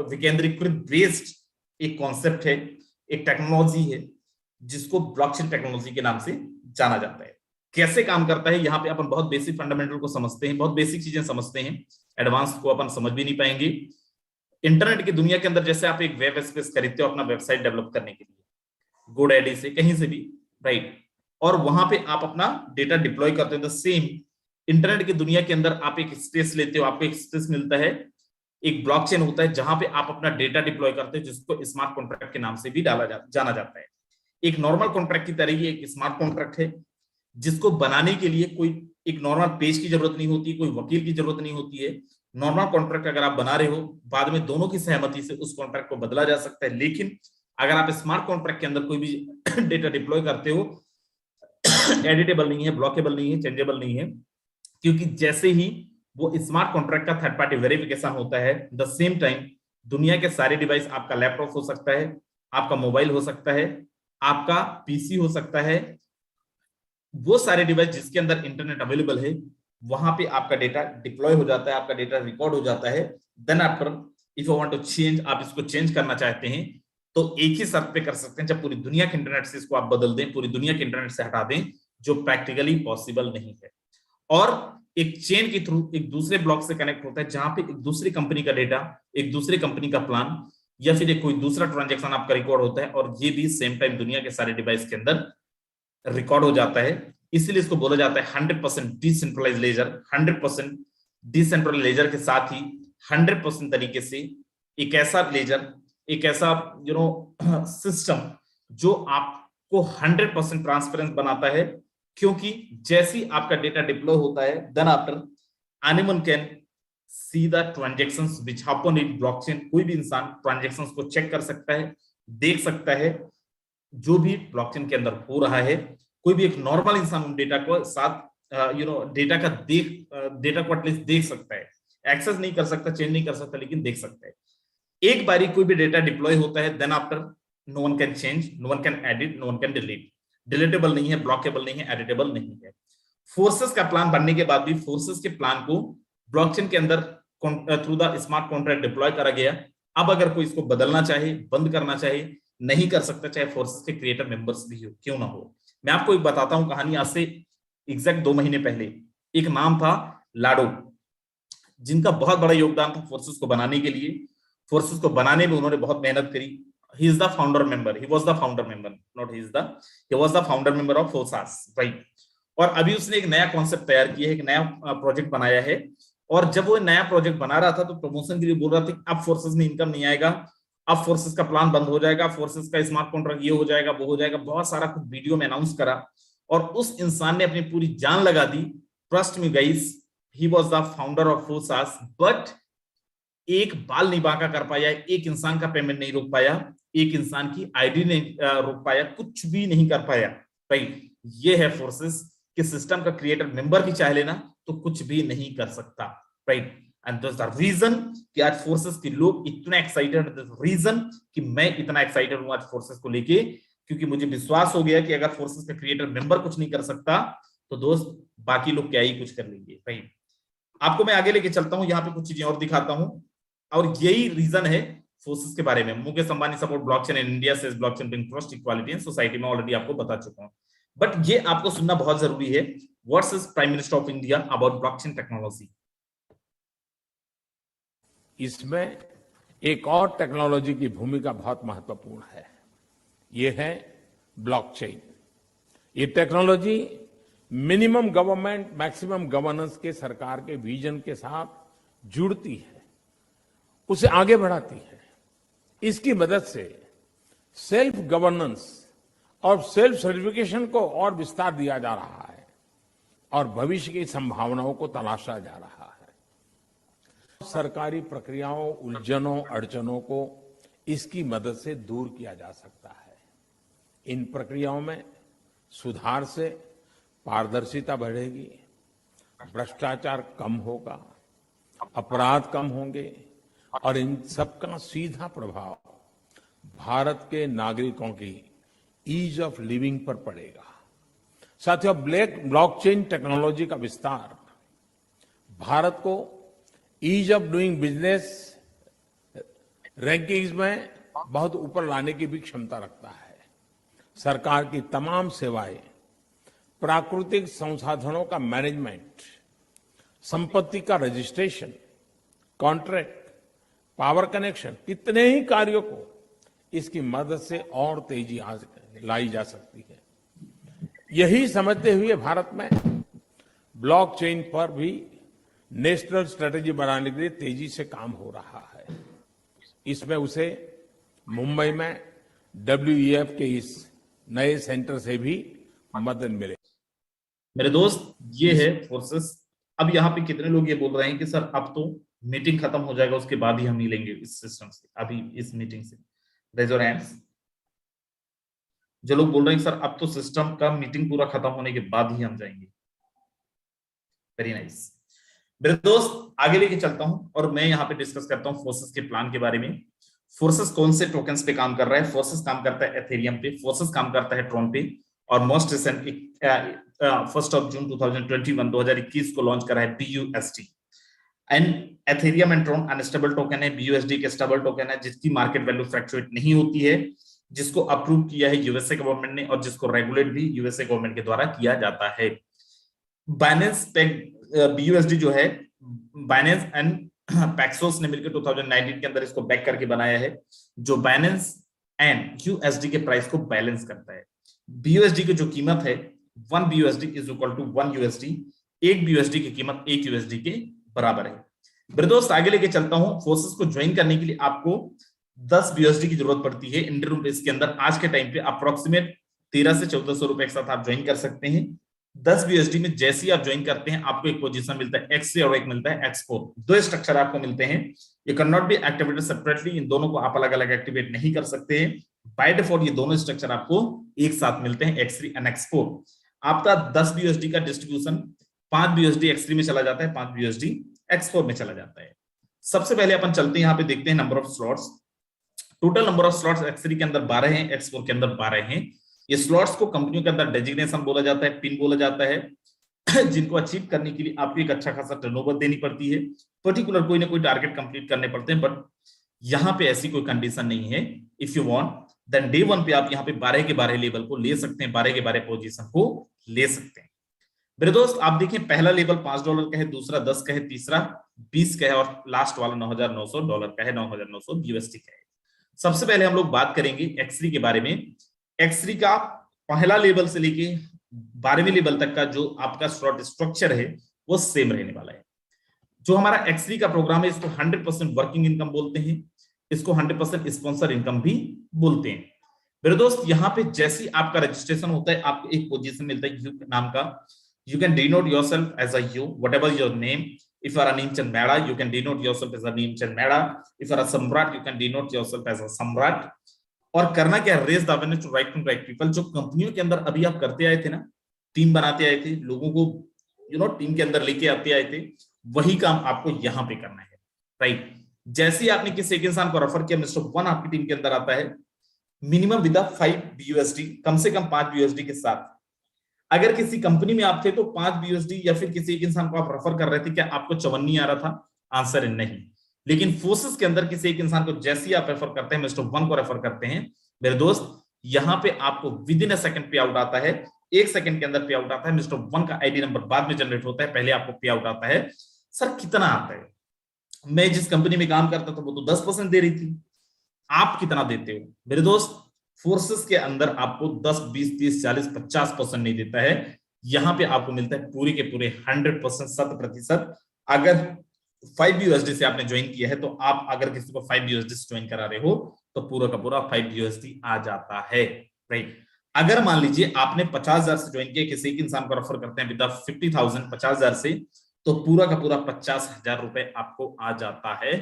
विकेंद्रीकृत बेस्ड एक कॉन्सेप्ट है, एक टेक्नोलॉजी है जिसको ब्लॉकचेन टेक्नोलॉजी के नाम से जाना जाता है। कैसे काम करता है, यहाँ पे अपन बहुत बेसिक फंडामेंटल को समझते हैं, बहुत बेसिक चीजें समझते हैं, एडवांस को अपन समझ भी नहीं पाएंगे। इंटरनेट की दुनिया के अंदर जैसे आप एक वेब स्पेस खरीदते हो अपना वेबसाइट डेवलप करने के लिए, GoDaddy से, कहीं से भी, राइट, और वहां पे आप अपना डेटा डिप्लॉय करते हो। द सेम इंटरनेट की दुनिया के अंदर आप एक स्पेस लेते हो, आपको एक स्पेस मिलता है, एक ब्लॉकचेन होता है जहां पे आप अपना डेटा डिप्लॉय करते हो, जिसको स्मार्ट कॉन्ट्रैक्ट के नाम से भी जाना जाता है। एक नॉर्मल कॉन्ट्रैक्ट की तरह ही एक स्मार्ट कॉन्ट्रैक्ट है, जिसको बनाने के लिए कोई एक नॉर्मल पेज की जरूरत नहीं होती, कोई वकील की जरूरत नहीं होती है। नॉर्मल कॉन्ट्रैक्ट अगर आप बना रहे हो, बाद में दोनों की सहमति से उस कॉन्ट्रैक्ट को बदला जा सकता है। लेकिन अगर आप स्मार्ट कॉन्ट्रैक्ट के अंदर कोई भी डेटा डिप्लॉय करते हो, एडिटेबल नहीं है, ब्लॉकेबल नहीं है, चेंजेबल नहीं है, क्योंकि जैसे ही वो स्मार्ट कॉन्ट्रैक्ट का थर्ड पार्टी वेरिफिकेशन होता है, द सेम टाइम दुनिया के सारे डिवाइस, आपका लैपटॉप हो सकता है, आपका मोबाइल हो सकता है, आपका पीसी हो सकता है, वो सारे डिवाइस जिसके अंदर इंटरनेट अवेलेबल है, वहां पे आपका डेटा डिप्लॉय हो जाता है, आपका डेटा रिकॉर्ड हो जाता है। Then after if you want to change, आप इसको चेंज करना चाहते हैं तो एक ही शर्त पे कर सकते हैं, जब पूरी दुनिया के इंटरनेट से इसको आप बदल दें, पूरी दुनिया के इंटरनेट से हटा दें, जो प्रैक्टिकली पॉसिबल नहीं है। और एक चेन के थ्रू एक दूसरे ब्लॉक से कनेक्ट होता है, जहां पे एक दूसरी कंपनी का डेटा, एक दूसरे कंपनी का प्लान, या फिर एक कोई दूसरा ट्रांजैक्शन आपका रिकॉर्ड होता है, और ये भी सेम टाइम दुनिया के सारे डिवाइस के अंदर रिकॉर्ड हो जाता है। इसीलिए इसको बोला जाता है 100% डिसेंट्रलाइज लेजर। 100% डिसेंट्रलाइज लेजर के साथ ही 100% तरीके से एक ऐसा लेजर, एक ऐसा सिस्टम जो आपको 100% ट्रांसपेरेंट बनाता है, क्योंकि जैसे आपका डेटा डिप्लॉय होता है, then after anyone can see the transactions which happen in blockchain. कोई भी इंसान ट्रांजैक्शंस को चेक कर सकता है, देख सकता है जो भी ब्लॉकचेन के अंदर हो रहा है। कोई भी एक नॉर्मल इंसान उन डेटा को साथ डेटा को एटलीस्ट देख सकता है, एक्सेस नहीं कर सकता, चेंज नहीं कर सकता, लेकिन देख सकता है। एक बारी कोई भी डेटा डिप्लॉय होता है, then after no one can change, no one can edit, no one can delete. Deletable नहीं है, ब्लॉकेबल नहीं है, एडिटेबल नहीं है। फोर्सेस का प्लान बनने के बाद भी फोर्सेस के प्लान को ब्लॉकचेन के अंदर through the smart contract deploy करा गया। अब अगर कोई इसको बदलना चाहे, बंद करना चाहे, नहीं कर सकता, चाहे फोर्सेस के क्रिएटर मेंबर्स भी हो क्यों ना हो। मैं आपको एक बताता हूं कहानी। आज से एग्जैक्ट 2 महीने पहले एक नाम था लाडो, जिनका बहुत बड़ा योगदान था फोर्सेस को बनाने के लिए। फोर्सेस को बनाने में उन्होंने बहुत मेहनत करी। He is the founder member, he was the founder member, not he is the, he was the founder member of Forsage, right. और अभी उसने एक नया कॉन्सेप्ट तैयार किया है, एक नया प्रोजेक्ट बनाया है। और जब वो नया प्रोजेक्ट बना रहा था तो प्रमोशन के लिए बोल रहा था अब फोर्सेस में इनकम नहीं आएगा, अब फोर्सेस का प्लान बंद हो जाएगा, फोर्सेस का स्मार्ट कॉन्ट्रैक्ट ये हो जाएगा वो हो जाएगा, बहुत सारा कुछ वीडियो में अनाउंस करा। और उस इंसान ने अपनी पूरी जान लगा दी। Trust me guys, he was the founder of Forsage, but एक बाल नहीं बांका कर पाया, एक इंसान का पेमेंट नहीं रोक पाया, एक इंसान की आईडी नहीं रोक पाया, कुछ भी नहीं कर पाया। भाई ये है फोर्सेस कि सिस्टम का क्रिएटर मेंबर भी चाह लेना तो कुछ भी नहीं कर सकता, right. And that's the reason कि आज फोर्सेस के लोग इतना एक्साइटेड, रीजन कि मैं इतना एक्साइटेड हूं आज फोर्सेस को लेके, क्योंकि मुझे विश्वास हो गया कि अगर फोर्सेस का क्रिएटर मेंबर कुछ नहीं कर सकता तो दोस्त बाकी लोग क्या ही कुछ कर लेंगे, राइट। आपको मैं आगे लेके चलता हूं, यहाँ पे कुछ चीजें और दिखाता हूं। और यही रीजन है फोर्सेस के बारे में। Mukesh Ambani support blockchain in India says blockchain bring trust equality in society में ऑलरेडी आपको बता चुका हूं, बट ये आपको सुनना बहुत जरूरी है। What's is prime minister of India about blockchain technology. इसमें एक और टेक्नोलॉजी की भूमिका बहुत महत्वपूर्ण है, ये है ब्लॉकचेन। ये technology minimum government maximum governance के सरकार के विजन के साथ जुड़ती है, उसे आगे बढ़ाती है। इसकी मदद से सेल्फ गवर्नेंस और सेल्फ सर्टिफिकेशन को और विस्तार दिया जा रहा है और भविष्य की संभावनाओं को तलाशा जा रहा है। सरकारी प्रक्रियाओं, उलझनों, अड़चनों को इसकी मदद से दूर किया जा सकता है। इन प्रक्रियाओं में सुधार से पारदर्शिता बढ़ेगी, भ्रष्टाचार कम होगा, अपराध कम होंगे और इन सबका सीधा प्रभाव भारत के नागरिकों की ईज ऑफ लिविंग पर पड़ेगा। साथियों, ब्लॉकचेन टेक्नोलॉजी का विस्तार भारत को ease of doing business rankings में बहुत ऊपर लाने की भी क्षमता रखता है। सरकार की तमाम सेवाएं, प्राकृतिक संसाधनों का मैनेजमेंट, संपत्ति का रजिस्ट्रेशन, कॉन्ट्रैक्ट, पावर कनेक्शन, कितने ही कार्यों को इसकी मदद से और तेजी लाई जा सकती है। यही समझते हुए भारत में ब्लॉकचेन पर भी नेशनल स्ट्रेटेजी बनाने के लिए तेजी से काम हो रहा है। इसमें उसे मुंबई में WEF के इस नए सेंटर से भी मदद मिले। मेरे दोस्त, ये है फोर्सेस। अब यहाँ पे कितने लोग ये बोल रहे हैं कि सर अब तो मीटिंग खत्म हो जाएगा उसके बाद ही हम मिलेंगे इस सिस्टम से, अभी इस मीटिंग से? Raise your hands. जो लोग बोल रहे हैं सर अब तो सिस्टम का मीटिंग पूरा खत्म होने के बाद ही हम जाएंगे। Very nice. मेरे दोस्त, आगे लेके चलता हूं और मैं यहाँ पे डिस्कस करता हूँ फोर्सेस के प्लान के बारे में। फोर्सेस कौन से टोकन्स पे काम कर रहा है? फोर्सेस काम करता है एथेरियम पे, फोर्सेस काम करता है ट्रॉन पे, और मोस्ट रिसेंट 1 जून 2021 को लॉन्च करा है BUSD। And Ethereum and Tron unstable token है, BUSD के स्टेबल टोकन है, जिसकी मार्केट वैल्यू फ्लक्चुएट नहीं होती है, जिसको अप्रूव किया है यूएसए गवर्नमेंट ने और जिसको रेगुलेट भी यूएसए गवर्नमेंट के द्वारा किया जाता है। बाइनेंस BUSD जो है, बाइनेंस एंड पैक्सोस ने मिलकर 2019 के अंदर इसको बैक करके बनाया है, जो बाइनेंस एंड USD के प्राइस को बैलेंस करता है। BUSD की जो कीमत है 1 BUSD is equal to 1 USD, 1 BUSD की कीमत 1 USD के बराबर है। मेरे दोस्त, आगे लेके चलता हूं। फोर्सेस को ज्वाइन करने के लिए आपको 10 BUSD की जरूरत पड़ती है। इंडियन रुपीस के अंदर आज के टाइम पे अप्रोक्सीमेट 1300 से 1400 रुपए के साथ आप ज्वाइन कर सकते हैं। 10 BUSD में जैसे ही आप ज्वाइन करते हैं आपको एक पोजीशन मिलता है X3 और एक मिलता है X4। दो स्ट्रक्चर आपको मिलते हैं। ये can not be activated separately, इन दोनों को आप अलग अलग एक्टिवेट नहीं कर सकते हैं। बाय डिफॉल्ट ये दोनों स्ट्रक्चर आपको एक साथ मिलते हैं, X3 एंड X4। आपका 10 BUSD का डिस्ट्रीब्यूशन 5 BUSD X3 में चला जाता है, 5 BUSD X4 में चला जाता है। सबसे पहले अपन चलते हैं यहाँ पे, देखते हैं number of slots. Total number of slots X3 के अंदर 12 हैं, X4 के अंदर 12 हैं। ये स्लॉट्स को कंपनियों के अंदर डेजिग्नेशन बोला जाता है, पिन बोला जाता है, जिनको अचीव करने के लिए आपको एक अच्छा खासा टर्नओवर देनी पड़ती है, पर्टिकुलर कोई ना कोई टारगेट कंप्लीट करने पड़ते हैं। बट यहाँ पे ऐसी कोई कंडीशन नहीं है। If you want then day 1 पे आप यहाँ पे 12 के 12 लेवल को ले सकते हैं, 12 के 12 पोजीशन को ले सकते हैं। मेरे दोस्त आप देखिए, पहला लेवल $5 का है, दूसरा 10 का है, तीसरा 20 का है और लास्ट वाला $9,900 का है, 9,900 USD का है। सबसे पहले हम लोग बात करेंगे X3 के बारे में। X3 का पहला लेवल से लेके 12वें लेवल तक का जो आपका स्लॉट स्ट्रक्चर है वो सेम रहने वाला है। जो हमारा X3 का प्रोग्राम है इसको 100% वर्किंग इनकम बोलते हैं, इसको 100% स्पॉन्सर इनकम भी बोलते हैं। मेरे दोस्त यहाँ पे जैसे आपका रजिस्ट्रेशन होता है आपको एक पोजीशन मिलता है यू नाम का। You can denote yourself as a you, whatever your name. If you are a Neemchand Mehra, you can denote yourself as a Neemchand Mehra. If you are a Samrat, you can denote yourself as a Samrat. और करना क्या, raise the awareness to right to right people. जो कंपनियों के अंदर अभी आप करते आए थे ना, टीम बनाते आए थे, लोगों को टीम के अंदर लेके आते आए थे, वही काम आपको यहाँ पे करना है, राइट। जैसे ही आपने किसी एक इंसान को रेफर किया, मिस्टर 1 आपकी टीम के अंदर आता है, मिनिमम विद 5 USD, कम से कम 5 USD के साथ। अगर किसी कंपनी में आप थे तो 5 USD या फिर किसी एक इंसान को आप रेफर कर रहे थे, क्या आपको 54 आ रहा था? आंसर है नहीं। लेकिन फोर्सेस के अंदर किसी एक इंसान को जैसे ही आप रेफर करते हैं, मिस्टर 1 को रेफर करते हैं, मेरे दोस्त यहां पे आपको with in a second pay out आता है, 1 सेकंड के अंदर पे आउट आता है। मिस्टर 1 का आईडी नंबर बाद में जनरेट होता है, पहले आपको पे आउट आता है। सर कितना आता है? मैं जिस कंपनी में काम करता था वो तो 10% दे रही थी, आप कितना देते हो? मेरे दोस्त फोर्सेस के अंदर आपको 10, 20, 30, 40, 50% नहीं देता है, यहां पे आपको मिलता है पूरे के पूरे 100%, 100%। अगर 5 USD से आपने ज्वाइन किया है तो आप अगर किसी को 5 USD से ज्वाइन करा रहे हो तो पूरा का पूरा 5 USD आ जाता है, राइट। अगर मान लीजिए आपने 50,000 से ज्वाइन किया, किसी एक इंसान को रेफर करते हैं विद 50,000, 50,000 से, तो पूरा का पूरा 50,000 रुपए आपको आ जाता है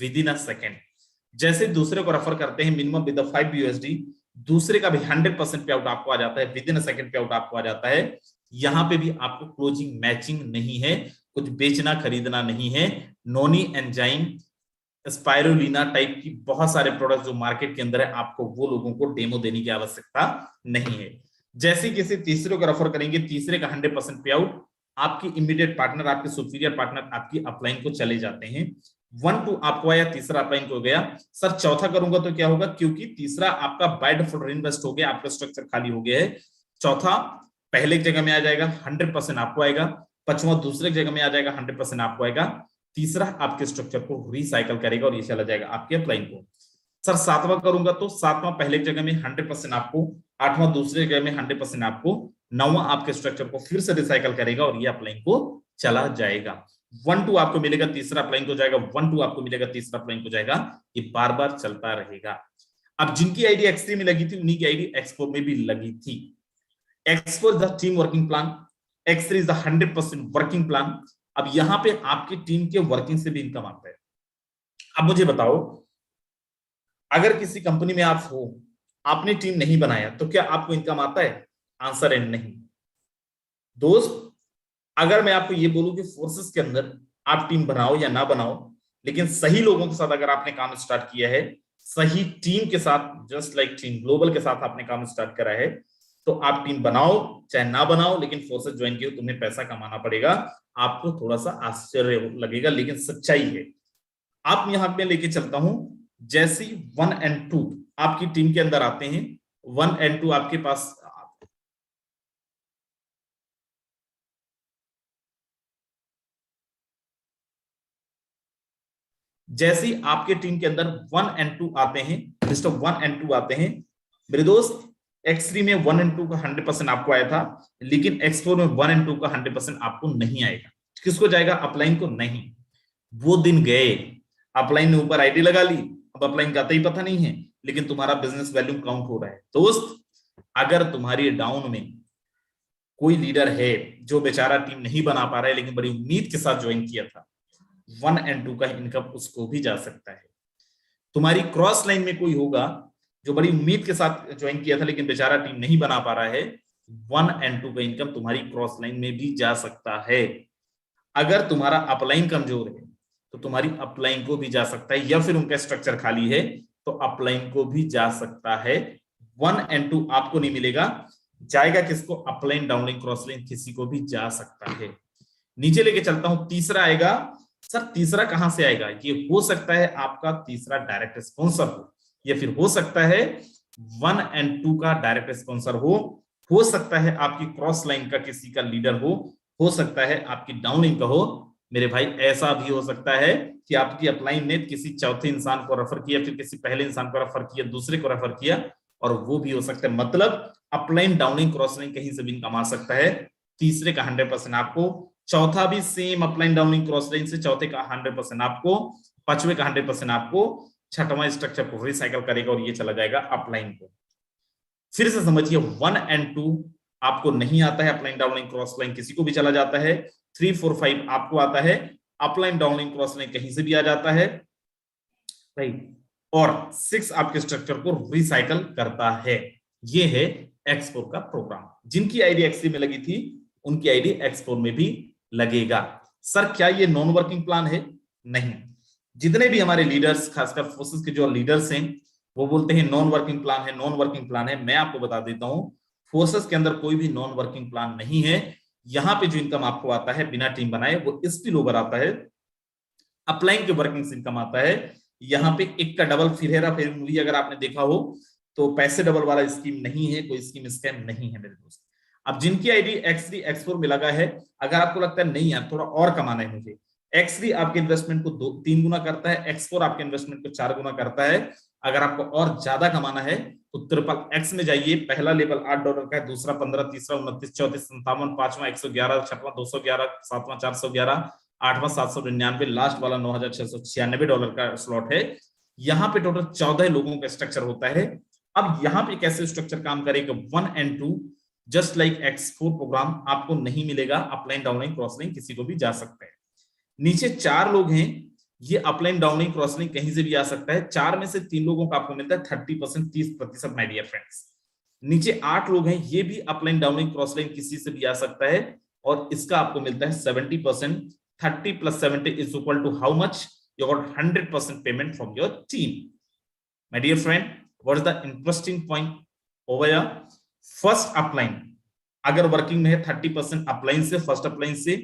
विद इन अ सेकेंड। जैसे दूसरे को रेफर करते हैं मिनिमम विद 5 USD, दूसरे का भी 100% पे आउट आपको आ जाता है, with in a second pay out आपको आ जाता है। यहां पे भी आपको क्लोजिंग मैचिंग नहीं है, कुछ बेचना खरीदना नहीं है। नोनी एंजाइम, स्पाइरुलिना टाइप की बहुत सारे प्रोडक्ट जो मार्केट के अंदर है, आपको वो लोगों को डेमो देने की आवश्यकता नहीं है। जैसे किसी तीसरे को रेफर करेंगे, तीसरे का 100% पे आउट, आपकी इमीडिएट पार्टनर, आपके सुपीरियर पार्टनर आपकी अपलाइन को चले जाते हैं। 1, 2 आपको आया, तीसरा अपलाइन को गया। सर चौथा करूंगा तो क्या होगा? क्योंकि तीसरा आपका बाय डिफॉल्ट इन्वेस्ट हो गया, आपका स्ट्रक्चर खाली हो गया है। चौथा पहले की जगह में आ जाएगा, 100% आपको आएगा। पांचवा दूसरे जगह में आ जाएगा, 100% आपको आएगा। तीसरा आपके स्ट्रक्चर को रिसाइकल करेगा और ये चला जाएगा आपके अपलाइन को। सर सातवां करूंगा तो सातवां पहले की जगह में 100% आपको, आठवां दूसरे जगह में 100% आपको, नौवां आपके स्ट्रक्चर को फिर से रिसाइकल करेगा और ये अपलाइन को चला जाएगा। 1, 2 आपको मिलेगा, तीसरा अपलाइन को जाएगा, 1, 2 आपको मिलेगा, तीसरा अपलाइन को जाएगा। ये बार बार चलता रहेगा। अब जिनकी आईडी X3 में लगी थी उन्हीं की आईडी X4 में भी लगी थी। X4 is the team working plan, X3 is the 100% working plan. अब यहां पे आपकी टीम के वर्किंग से भी इनकम आता है। अब मुझे बताओ, अगर किसी कंपनी में आप हो, आपने टीम नहीं बनाया, तो क्या आपको इनकम आता है? आंसर है नहीं। दोस्त अगर मैं आपको ये बोलूं कि फोर्सेस के अंदर आप टीम बनाओ या ना बनाओ, लेकिन सही लोगों के साथ अगर आपने काम स्टार्ट किया है, सही टीम के साथ, जस्ट लाइक टीम ग्लोबल के साथ आपने काम स्टार्ट करा है, तो आप टीम बनाओ चाहे ना बनाओ, लेकिन फोर्सेस ज्वाइन किए, तुम्हें पैसा कमाना पड़ेगा। आपको थोड़ा सा आश्चर्य लगेगा, लेकिन सच्चाई है। आप यहां पे लेके चलता हूं, जैसे 1 और 2 आपकी टीम के अंदर आते हैं, 1 और 2 आपके पास, जैसे ही आपके टीम के अंदर 1 और 2 आते हैं, मिस्टर 1 और 2 आते हैं, मेरे दोस्त X3 में 1 और 2 का 100% आपको आया था, लेकिन X4 में 1 और 2 का 100% आपको नहीं आएगा। किसको जाएगा? अपलाइन को नहीं। वो दिन गए, अपलाइन ने ऊपर आईडी लगा ली, अब अपलाइन का आता ही पता नहीं है, लेकिन तुम्हारा बिजनेस वैल्यू काउंट हो रहा है। दोस्त अगर तुम्हारी डाउन में कोई लीडर है जो बेचारा टीम नहीं बना पा रहा है, लेकिन बड़ी उम्मीद के साथ ज्वाइन किया था, 1 और 2 का इनकम उसको भी जा सकता है। तुम्हारी क्रॉस लाइन में कोई होगा जो बड़ी उम्मीद के साथ ज्वाइन किया था, लेकिन बेचारा टीम नहीं बना पा रहा है, 1 और 2 का इनकम तुम्हारी क्रॉस लाइन में भी जा सकता है। अगर तुम्हारा अपलाइन कमजोर है तो तुम्हारी अपलाइन को भी जा सकता है, या फिर उनका स्ट्रक्चर खाली है तो अपलाइन को भी जा सकता है। 1 और 2 आपको नहीं मिलेगा, जाएगा किसको? अपलाइन, डाउनलाइन, क्रॉस लाइन, किसी को भी जा सकता है। नीचे लेके चलता हूं, तीसरा आएगा। सर तीसरा कहां से आएगा? ये हो सकता है आपका तीसरा डायरेक्ट स्पॉन्सर हो, या फिर हो सकता है 1 and 2 का डायरेक्ट स्पॉन्सर हो सकता है आपकी क्रॉस लाइन का किसी का लीडर हो सकता है आपकी डाउन लाइन का हो। मेरे भाई ऐसा भी हो सकता है कि आपकी अपलाइन ने किसी चौथे इंसान को रेफर किया, फिर किसी पहले इंसान को रेफर किया, दूसरे को रेफर किया, और वो भी हो सकता है। मतलब अपलाइन डाउनलाइन क्रॉस लाइन कहीं से भी इनकम आ सकता है। तीसरे का 100% आपको, चौथा भी same upline downline cross line से, चौथे का 100% आपको, पांचवे का 100% आपको, छठवां स्ट्रक्चर को रिसाइकल करेगा और ये चला जाएगा अपलाइन को। फिर से समझिए 1 and 2 आपको नहीं आता है, अपलाइन डाउनलाइन क्रॉस लाइन किसी को भी चला जाता है। 3, 4, 5 आपको आता है, अपलाइन डाउनलाइन क्रॉस लाइन कहीं से भी आ जाता है, राइट। और 6 आपके स्ट्रक्चर को रिसाइकल करता है। ये है X4 का प्रोग्राम। जिनकी आईडी X3 में लगी थी उनकी आईडी X4 में भी लगेगा। सर क्या ये नॉन वर्किंग प्लान है? नहीं। जितने भी हमारे लीडर्स, खासकर फोर्सेस के जो लीडर्स हैं, वो बोलते हैं नॉन वर्किंग प्लान है, नॉन वर्किंग प्लान है। मैं आपको बता देता हूं, फोर्सेस के अंदर कोई भी नॉन वर्किंग प्लान नहीं है। यहां पे जो इनकम आपको आता है बिना टीम बनाए वो स्पिल ओवर आता है, अपलाइन के वर्किंग से इनकम आता है। यहाँ पे एक का डबल, फिर हेरा फेरी मूवी अगर आपने देखा हो तो पैसे डबल वाला स्कीम नहीं है, कोई स्कीम स्कैम नहीं है मेरे दोस्त। अब जिनकी आईडी X3 X4 में लगा है, अगर आपको लगता है नहीं यार थोड़ा और कमाना है मुझे, X3 आपके इन्वेस्टमेंट को 3 गुना करता है, X4 आपके इन्वेस्टमेंट को 4 गुना करता है। अगर आपको और ज्यादा कमाना है तो XXX में जाइए। पहला लेवल $8 का है, दूसरा 15, तीसरा 29, 34, 57, पांचवा 111, छठवां 211, सातवां 411, आठवां 799, लास्ट वाला $9,696 का स्लॉट है। यहाँ पे टोटल 14 लोगों का स्ट्रक्चर होता है। अब यहाँ पे कैसे स्ट्रक्चर काम करेगा? 1 and 2 just like X4 programme आपको नहीं मिलेगा। अपलाइन डाउनलाइन क्रॉस लाइन किसी को भी जा सकता है। नीचे 4 लोग हैं, ये अपलाइन डाउनलाइन क्रॉस लाइन कहीं से भी आ सकता है। 4 में से 3 लोगों का आपको मिलता है 30%, 30% माय डियर फ्रेंड्स। नीचे 8 लोग हैं, ये भी अपलाइन डाउनलाइन क्रॉस लाइन किसी से भी आ सकता है और इसका आपको मिलता है 70%। 30 plus 70 is equal to how much? You got 100% payment from your team. My dear friend, what is the interesting point over here? First upline अगर वर्किंग में है 30% अपलाइन से, फर्स्ट अपलाइन से।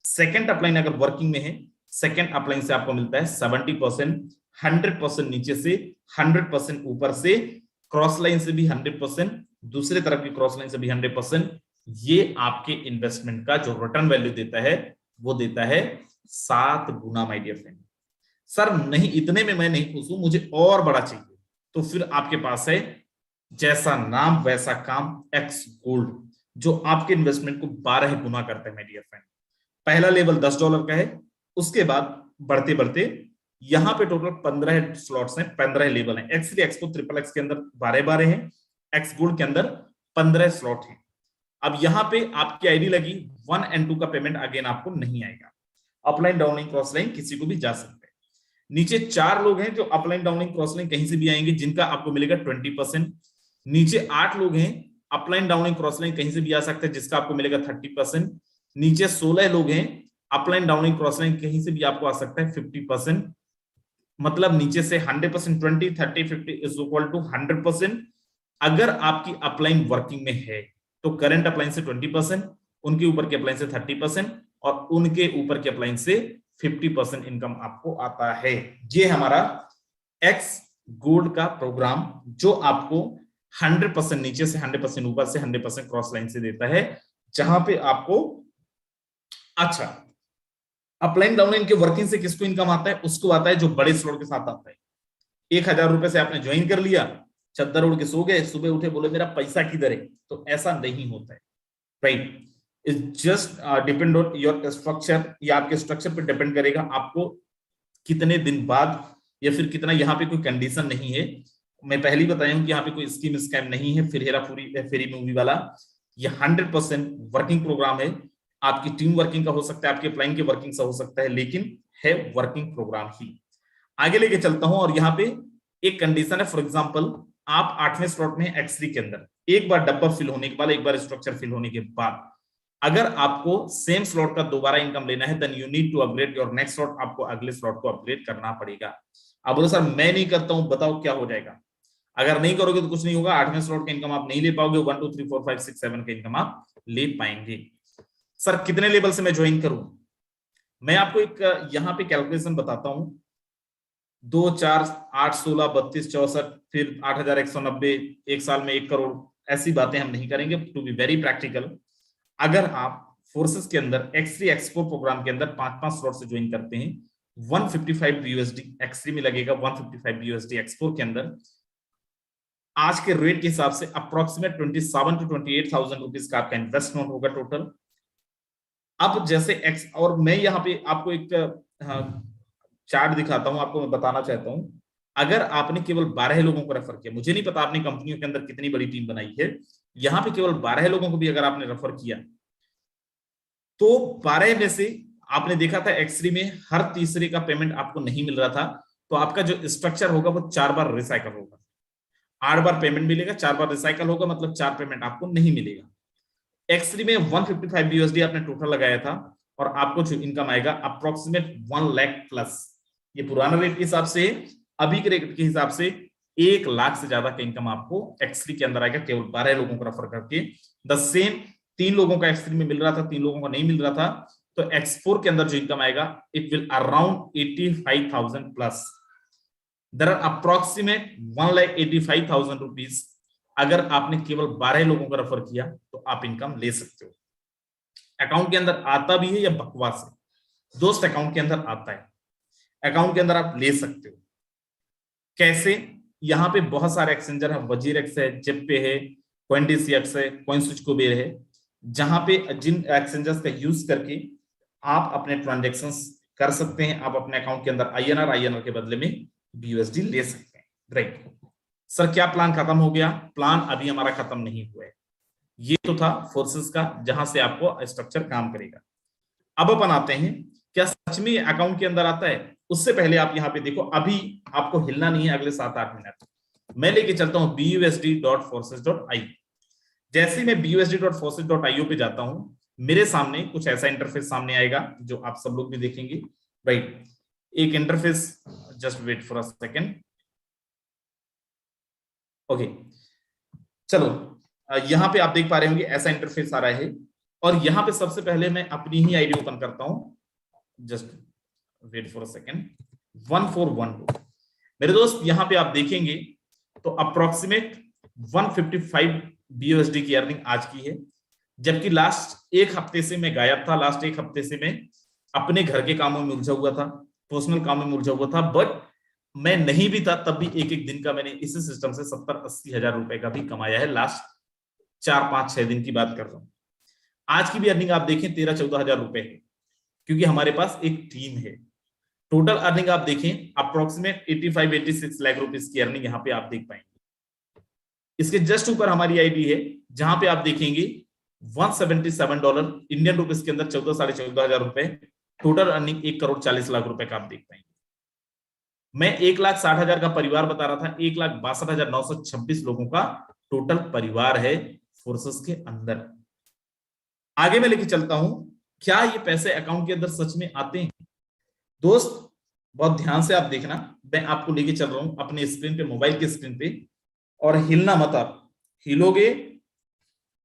सेकंड अपलाइन अगर वर्किंग में है, second upline से आपको मिलता है 70%, 100% नीचे से, 100% ऊपर से, क्रॉस लाइन से भी 100%, दूसरे तरफ की क्रॉस लाइन से भी 100%। ये आपके इन्वेस्टमेंट का जो रिटर्न वैल्यू देता है वो देता है 7 गुना माय डियर फ्रेंड। सर नहीं, इतने में मैं नहीं खुश हूं, मुझे और बड़ा चाहिए। तो फिर आपके पास है जैसा नाम वैसा काम, X गोल्ड, जो आपके इन्वेस्टमेंट को 12 गुना करता है माय डियर फ्रेंड। पहला लेवल $10 का है, उसके बाद बढ़ते बढ़ते यहां पे टोटल 15 स्लॉट्स हैं, 15 लेवल हैं। X3 X4 XXX के अंदर 12 हैं, X गोल्ड के अंदर 15 स्लॉट हैं। अब यहां पे आपकी आईडी लगी, 1 and 2 का पेमेंट अगेन आपको नहीं आएगा। अपलाइन डाउनलाइन क्रॉस लाइन किसी को भी जा सकते हैं। नीचे 4 लोग हैं जो अपलाइन डाउनलाइन क्रॉस लाइन कहीं से भी आएंगे, जिनका आपको मिलेगा 20%। नीचे 8 लोग हैं, अपलाइन डाउनलाइन क्रॉस लाइन कहीं से भी आ सकते हैं, जिसका आपको मिलेगा 30%। नीचे 16 लोग हैं, अपलाइन डाउनलाइन क्रॉस लाइन कहीं से भी आपको आ सकता है 50%। मतलब नीचे से 100%, 20, 30, 50 इज इक्वल टू 100%। अगर आपकी अपलाइन वर्किंग में है तो करंट अप्लायंस से 20%, उनके ऊपर के अप्लायंस से 30% और उनके ऊपर के अप्लायंस से 50% इनकम आपको आता है। ये हमारा X गोल्ड का प्रोग्राम जो आपको 100% नीचे से, 100% ऊपर से, 100% क्रॉस लाइन से देता है, जहां पे आपको अच्छा अपलाइन डाउनलाइन के वर्किंग से किसको इनकम आता है? उसको आता है जो बड़े स्लॉट के साथ आता है। 1000 रुपए से आपने ज्वाइन कर लिया, चद्दर उड़ के सो गए, सुबह उठे बोले मेरा पैसा किधर है, तो ऐसा नहीं होता है, right. It's just depend on your structure, या आपके स्ट्रक्चर पे डिपेंड करेगा आपको कितने दिन बाद या फिर कितना। यहाँ पे कोई कंडीशन नहीं है, मैं पहले ही बताया हूं कि यहाँ पे कोई स्कीम स्कैम नहीं है, फिर हेरा फेरी मूवी वाला। ये 100% वर्किंग प्रोग्राम है। आपकी टीम वर्किंग का हो सकता है, आपके अप्लाइंग के वर्किंग से हो सकता है, लेकिन है वर्किंग प्रोग्राम ही। आगे लेके चलता हूं, और यहाँ पे एक कंडीशन है। फॉर एग्जाम्पल आप 8वें स्लॉट में X3 के अंदर, एक बार डब्बा फिल होने के बाद, एक बार स्ट्रक्चर फिल होने के बाद, अगर आपको सेम स्लॉट का दोबारा इनकम लेना है, then you need to upgrade your next slot. आपको अगले स्लॉट को अपग्रेड करना पड़ेगा। आप बोलो सर मैं नहीं करता हूं, बताओ क्या हो जाएगा? अगर नहीं करोगे तो कुछ नहीं होगा, 8वें स्लॉट का इनकम आप नहीं ले पाओगे, 1 2 3 4 5 6 7 का इनकम आप ले पाएंगे। सर कितने लेवल से मैं ज्वाइन करूं? मैं आपको एक यहाँ पे कैलकुलेशन बताता हूं। 2 4 8 16 32 64 फिर 8,190, एक साल में 1 करोड़, ऐसी बातें हम नहीं करेंगे। टू बी वेरी प्रैक्टिकल, अगर आप फोर्सेस के अंदर X3 एक्सपोर्ट प्रोग्राम के अंदर 5-5 स्लॉट से ज्वाइन करते हैं, 155 USD X3 में लगेगा, 155 USD एक्सपोर्ट के अंदर आज के रेट के हिसाब से अप्रोक्सीमेट 27 to 28,000 रुपीज का आपका इन्वेस्टमेंट होगा टोटल। अब जैसे एक्स, और मैं यहाँ पे आपको एक चार्ट दिखाता हूं, आपको मैं बताना चाहता हूं, अगर आपने केवल 12 लोगों को रेफर किया, मुझे नहीं पता आपने कंपनियों के अंदर कितनी बड़ी टीम बनाई है, यहाँ पे केवल 12 लोगों को भी अगर आपने रेफर किया तो 12 में से आपने देखा था X3 में हर तीसरे का पेमेंट आपको नहीं मिल रहा था, तो आपका जो स्ट्रक्चर होगा वो 4 बार रिसाइकल होगा, 8 बार पेमेंट मिलेगा, 4 बार रिसाइकल होगा, मतलब 4 पेमेंट आपको नहीं मिलेगा। X3 में 155 USD आपने टोटल लगाया था और आपको जो इनकम आएगा अप्रोक्सीमेट 1 लाख प्लस, ये पुराना रेट के हिसाब से, अभी के रेट के हिसाब से 1 लाख से ज्यादा का इनकम आपको X3 के अंदर आएगा केवल 12 लोगों को रेफर करके। द सेम 3 लोगों का X3 में मिल रहा था, 3 लोगों को नहीं मिल रहा था, तो X4 के अंदर जो इनकम आएगा it will around 85,000 plus. There are approximate 1,85,000 rupees अगर आपने केवल 12 लोगों को रेफर किया तो आप इनकम ले सकते हो। अकाउंट के अंदर आता भी है या बकवास है दोस्त, अकाउंट के अंदर आता है, अकाउंट के अंदर आप ले सकते हो। कैसे? यहाँ पे बहुत सारे एक्सचेंजर है, वजीर एक्स है, जेपे है, CoinDCX है, CoinSwitch कुबेर है, जहां पे जिन एक्सचेंजर्स का यूज करके आप अपने ट्रांजेक्शंस कर सकते हैं, आप अपने अकाउंट के अंदर INR के बदले में BUSD ले सकते हैं। राइट सर, क्या प्लान खत्म हो गया? प्लान अभी हमारा खत्म नहीं हुआ है, ये तो था फोर्सेस का जहां से आपको स्ट्रक्चर काम करेगा। अब अपन आते हैं, क्या सच में अकाउंट के अंदर आता है? उससे पहले आप यहाँ पे देखो, अभी आपको हिलना नहीं है अगले 7-8 मिनट। मैं लेके चलता हूं BUSD.forces.io। जैसे मैं BUSD.forces.io पे जाता हूं, मेरे सामने कुछ ऐसा इंटरफेस सामने आएगा जो आप सब लोग भी देखेंगे। राइट, एक interface, just wait for a second. Okay, चलो यहां पे आप देख पा रहे होंगे ऐसा इंटरफेस आ रहा है, और यहां पे सबसे पहले मैं अपनी ही आईडी ओपन करता हूं, just wait for a second. 1412 मेरे दोस्त, यहां पे आप देखेंगे तो अप्रोक्सीमेट 155 BUSD की अर्निंग आज की है, जबकि लास्ट एक हफ्ते से मैं गायब था, लास्ट एक हफ्ते से मैं अपने घर के कामों में उलझा हुआ था, पर्सनल कामों में उलझा हुआ था, बट मैं नहीं भी था तब भी एक दिन का मैंने इसी सिस्टम से 70-80 हजार रुपए का भी कमाया है। लास्ट 4-5-6 दिन की बात कर रहा हूं। आज की भी अर्निंग आप देखें 13-14 हजार रुपए है, क्योंकि हमारे पास एक टीम है। टोटल अर्निंग आप देखें अप्रोक्सीमेट 85-86 लाख रुपीस की अर्निंग यहाँ पे आप देख पाएंगे। इसके जस्ट ऊपर हमारी आईडी है, जहां पे आप देखेंगे $177 इंडियन रुपीस के अंदर 14-14.5 हजार रुपए, टोटल अर्निंग 1 करोड़ 40 लाख रुपए का आप देख पाएंगे। मैं 1,60,000 का परिवार बता रहा था, 1,62,926 लोगों का टोटल परिवार है फोर्सेस के अंदर। आगे मैं लेके चलता हूं, क्या ये पैसे अकाउंट के अंदर सच में आते हैं? दोस्त बहुत ध्यान से आप देखना, मैं आपको लेके चल रहा हूं अपने स्क्रीन पे, मोबाइल की स्क्रीन पे, और हिलना मत। आप हिलोगे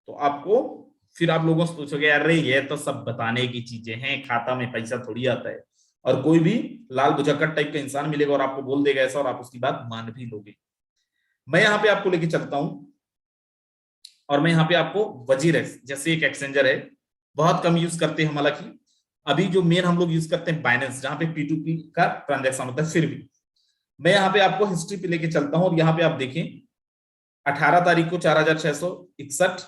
तो आपको फिर आप लोगों से पूछोगे अरे ये तो सब बताने की चीजें हैं, खाता में पैसा थोड़ी आता है, और कोई भी लाल बुझक्कड़ टाइप का इंसान मिलेगा और आपको बोल देगा ऐसा, और आप उसकी बात मान भी लोगे। मैं यहाँ पे आपको लेके चलता हूं, और मैं यहाँ पे आपको वजीर एक्स जैसे एक एक्सचेंजर है, बहुत कम यूज करते हैं, हालांकि अभी जो मेन हम लोग यूज करते हैं बाइनेंस, जहां पे P2P का ट्रांजेक्शन होता है। फिर भी मैं यहाँ पे आपको हिस्ट्री पे लेके चलता हूं, और यहाँ पे आप देखें 18 तारीख को 4,661,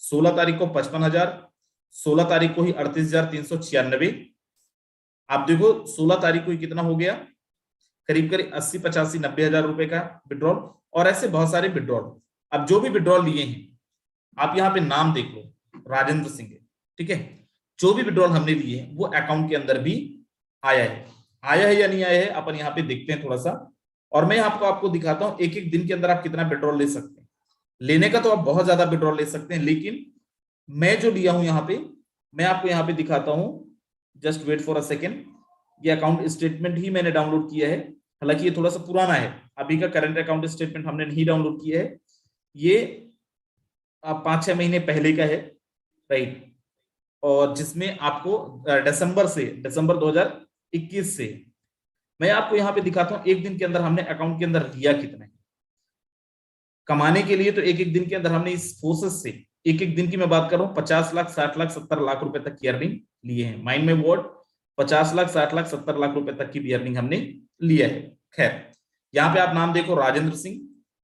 16 तारीख को 55,000, 16 तारीख को ही 38,396। आप देखो 16 तारीख को कितना हो गया, करीब करीब 80-85-90 हजार रुपए का विड्रॉल, और ऐसे बहुत सारे विड्रॉल। अब जो भी विड्रॉल लिए हैं आप यहाँ पे नाम देख लो, राजेंद्र सिंह है, ठीक है। जो भी विड्रॉल हमने लिए हैं वो अकाउंट के अंदर भी आया है या नहीं आया है, अपन यहाँ पे देखते हैं थोड़ा सा, और मैं आपको दिखाता हूँ एक एक दिन के अंदर आप कितना विड्रॉल ले सकते हैं। लेने का तो आप बहुत ज्यादा विड्रॉल ले सकते हैं, लेकिन मैं जो लिया हूं यहाँ पे, मैं आपको यहाँ पे दिखाता हूँ, just wait for a second. ये अकाउंट स्टेटमेंट ही मैंने डाउनलोड किया है, हालांकि ये थोड़ा सा पुराना है, अभी का करंट अकाउंट स्टेटमेंट हमने नहीं डाउनलोड किया है, ये 5-6 महीने पहले का है, राइट, और जिसमें आपको दिसंबर 2021 से मैं आपको यहाँ पे दिखाता हूँ एक दिन के अंदर हमने अकाउंट के अंदर लिया कितना है कमाने के लिए। तो एक एक दिन के अंदर हमने इस फोर्सेस से एक एक दिन की मैं बात कर रहा हूँ 50 लाख 60 लाख 70 लाख रुपए तक की अर्निंग लिए हैं। माइंड में वर्ड 50 लाख 60 लाख 70 लाख रुपए तक की भी अर्निंग हमने लिया है। खैर यहाँ पे आप नाम देखो राजेंद्र सिंह।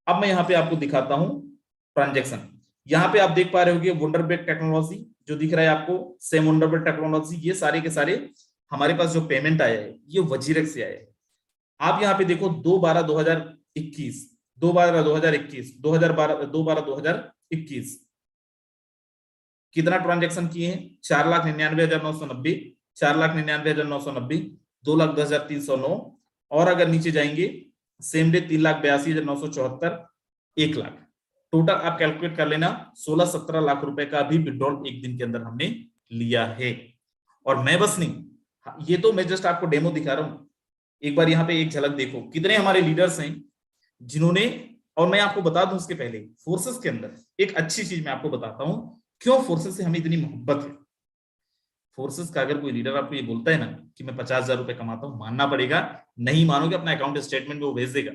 अब मैं यहाँ पे आपको दिखाता हूँ ट्रांजेक्शन। यहाँ पे आप देख पा रहे होगे वंडरब्रेक टेक्नोलॉजी जो दिख रहा है आपको, सेम वंडरब्रेक टेक्नोलॉजी, ये सारे के सारे हमारे पास जो पेमेंट आया है ये वजीरेक्स से आया है। आप यहाँ पे देखो 2/12/2021, 2/12/2021, 2/12/2021 कितना ट्रांजेक्शन किए हैं? 4,99,990, 4,99,990, 2,10,309 और अगर नीचे जाएंगे सेम डे 3,82,974, 1 लाख। टोटल आप कैलकुलेट कर लेना 16-17 लाख रुपए का भी विड्रॉल एक दिन के अंदर हमने लिया है। और मैं बस नहीं, ये तो मैं जस्ट आपको डेमो दिखा रहा हूं। एक बार यहाँ पे एक झलक देखो कितने हमारे लीडर्स हैं जिन्होंने, और मैं आपको बता दूं उसके पहले फोर्सेस के अंदर एक अच्छी चीज मैं आपको बताता हूं क्यों फोर्सेस से हमें इतनी मोहब्बत है। फोर्सेस का अगर कोई लीडर आपको ये बोलता है ना कि मैं 50,000 रुपए कमाता हूं, मानना पड़ेगा। नहीं मानोगे अपना अकाउंट स्टेटमेंट में वो भेज देगा।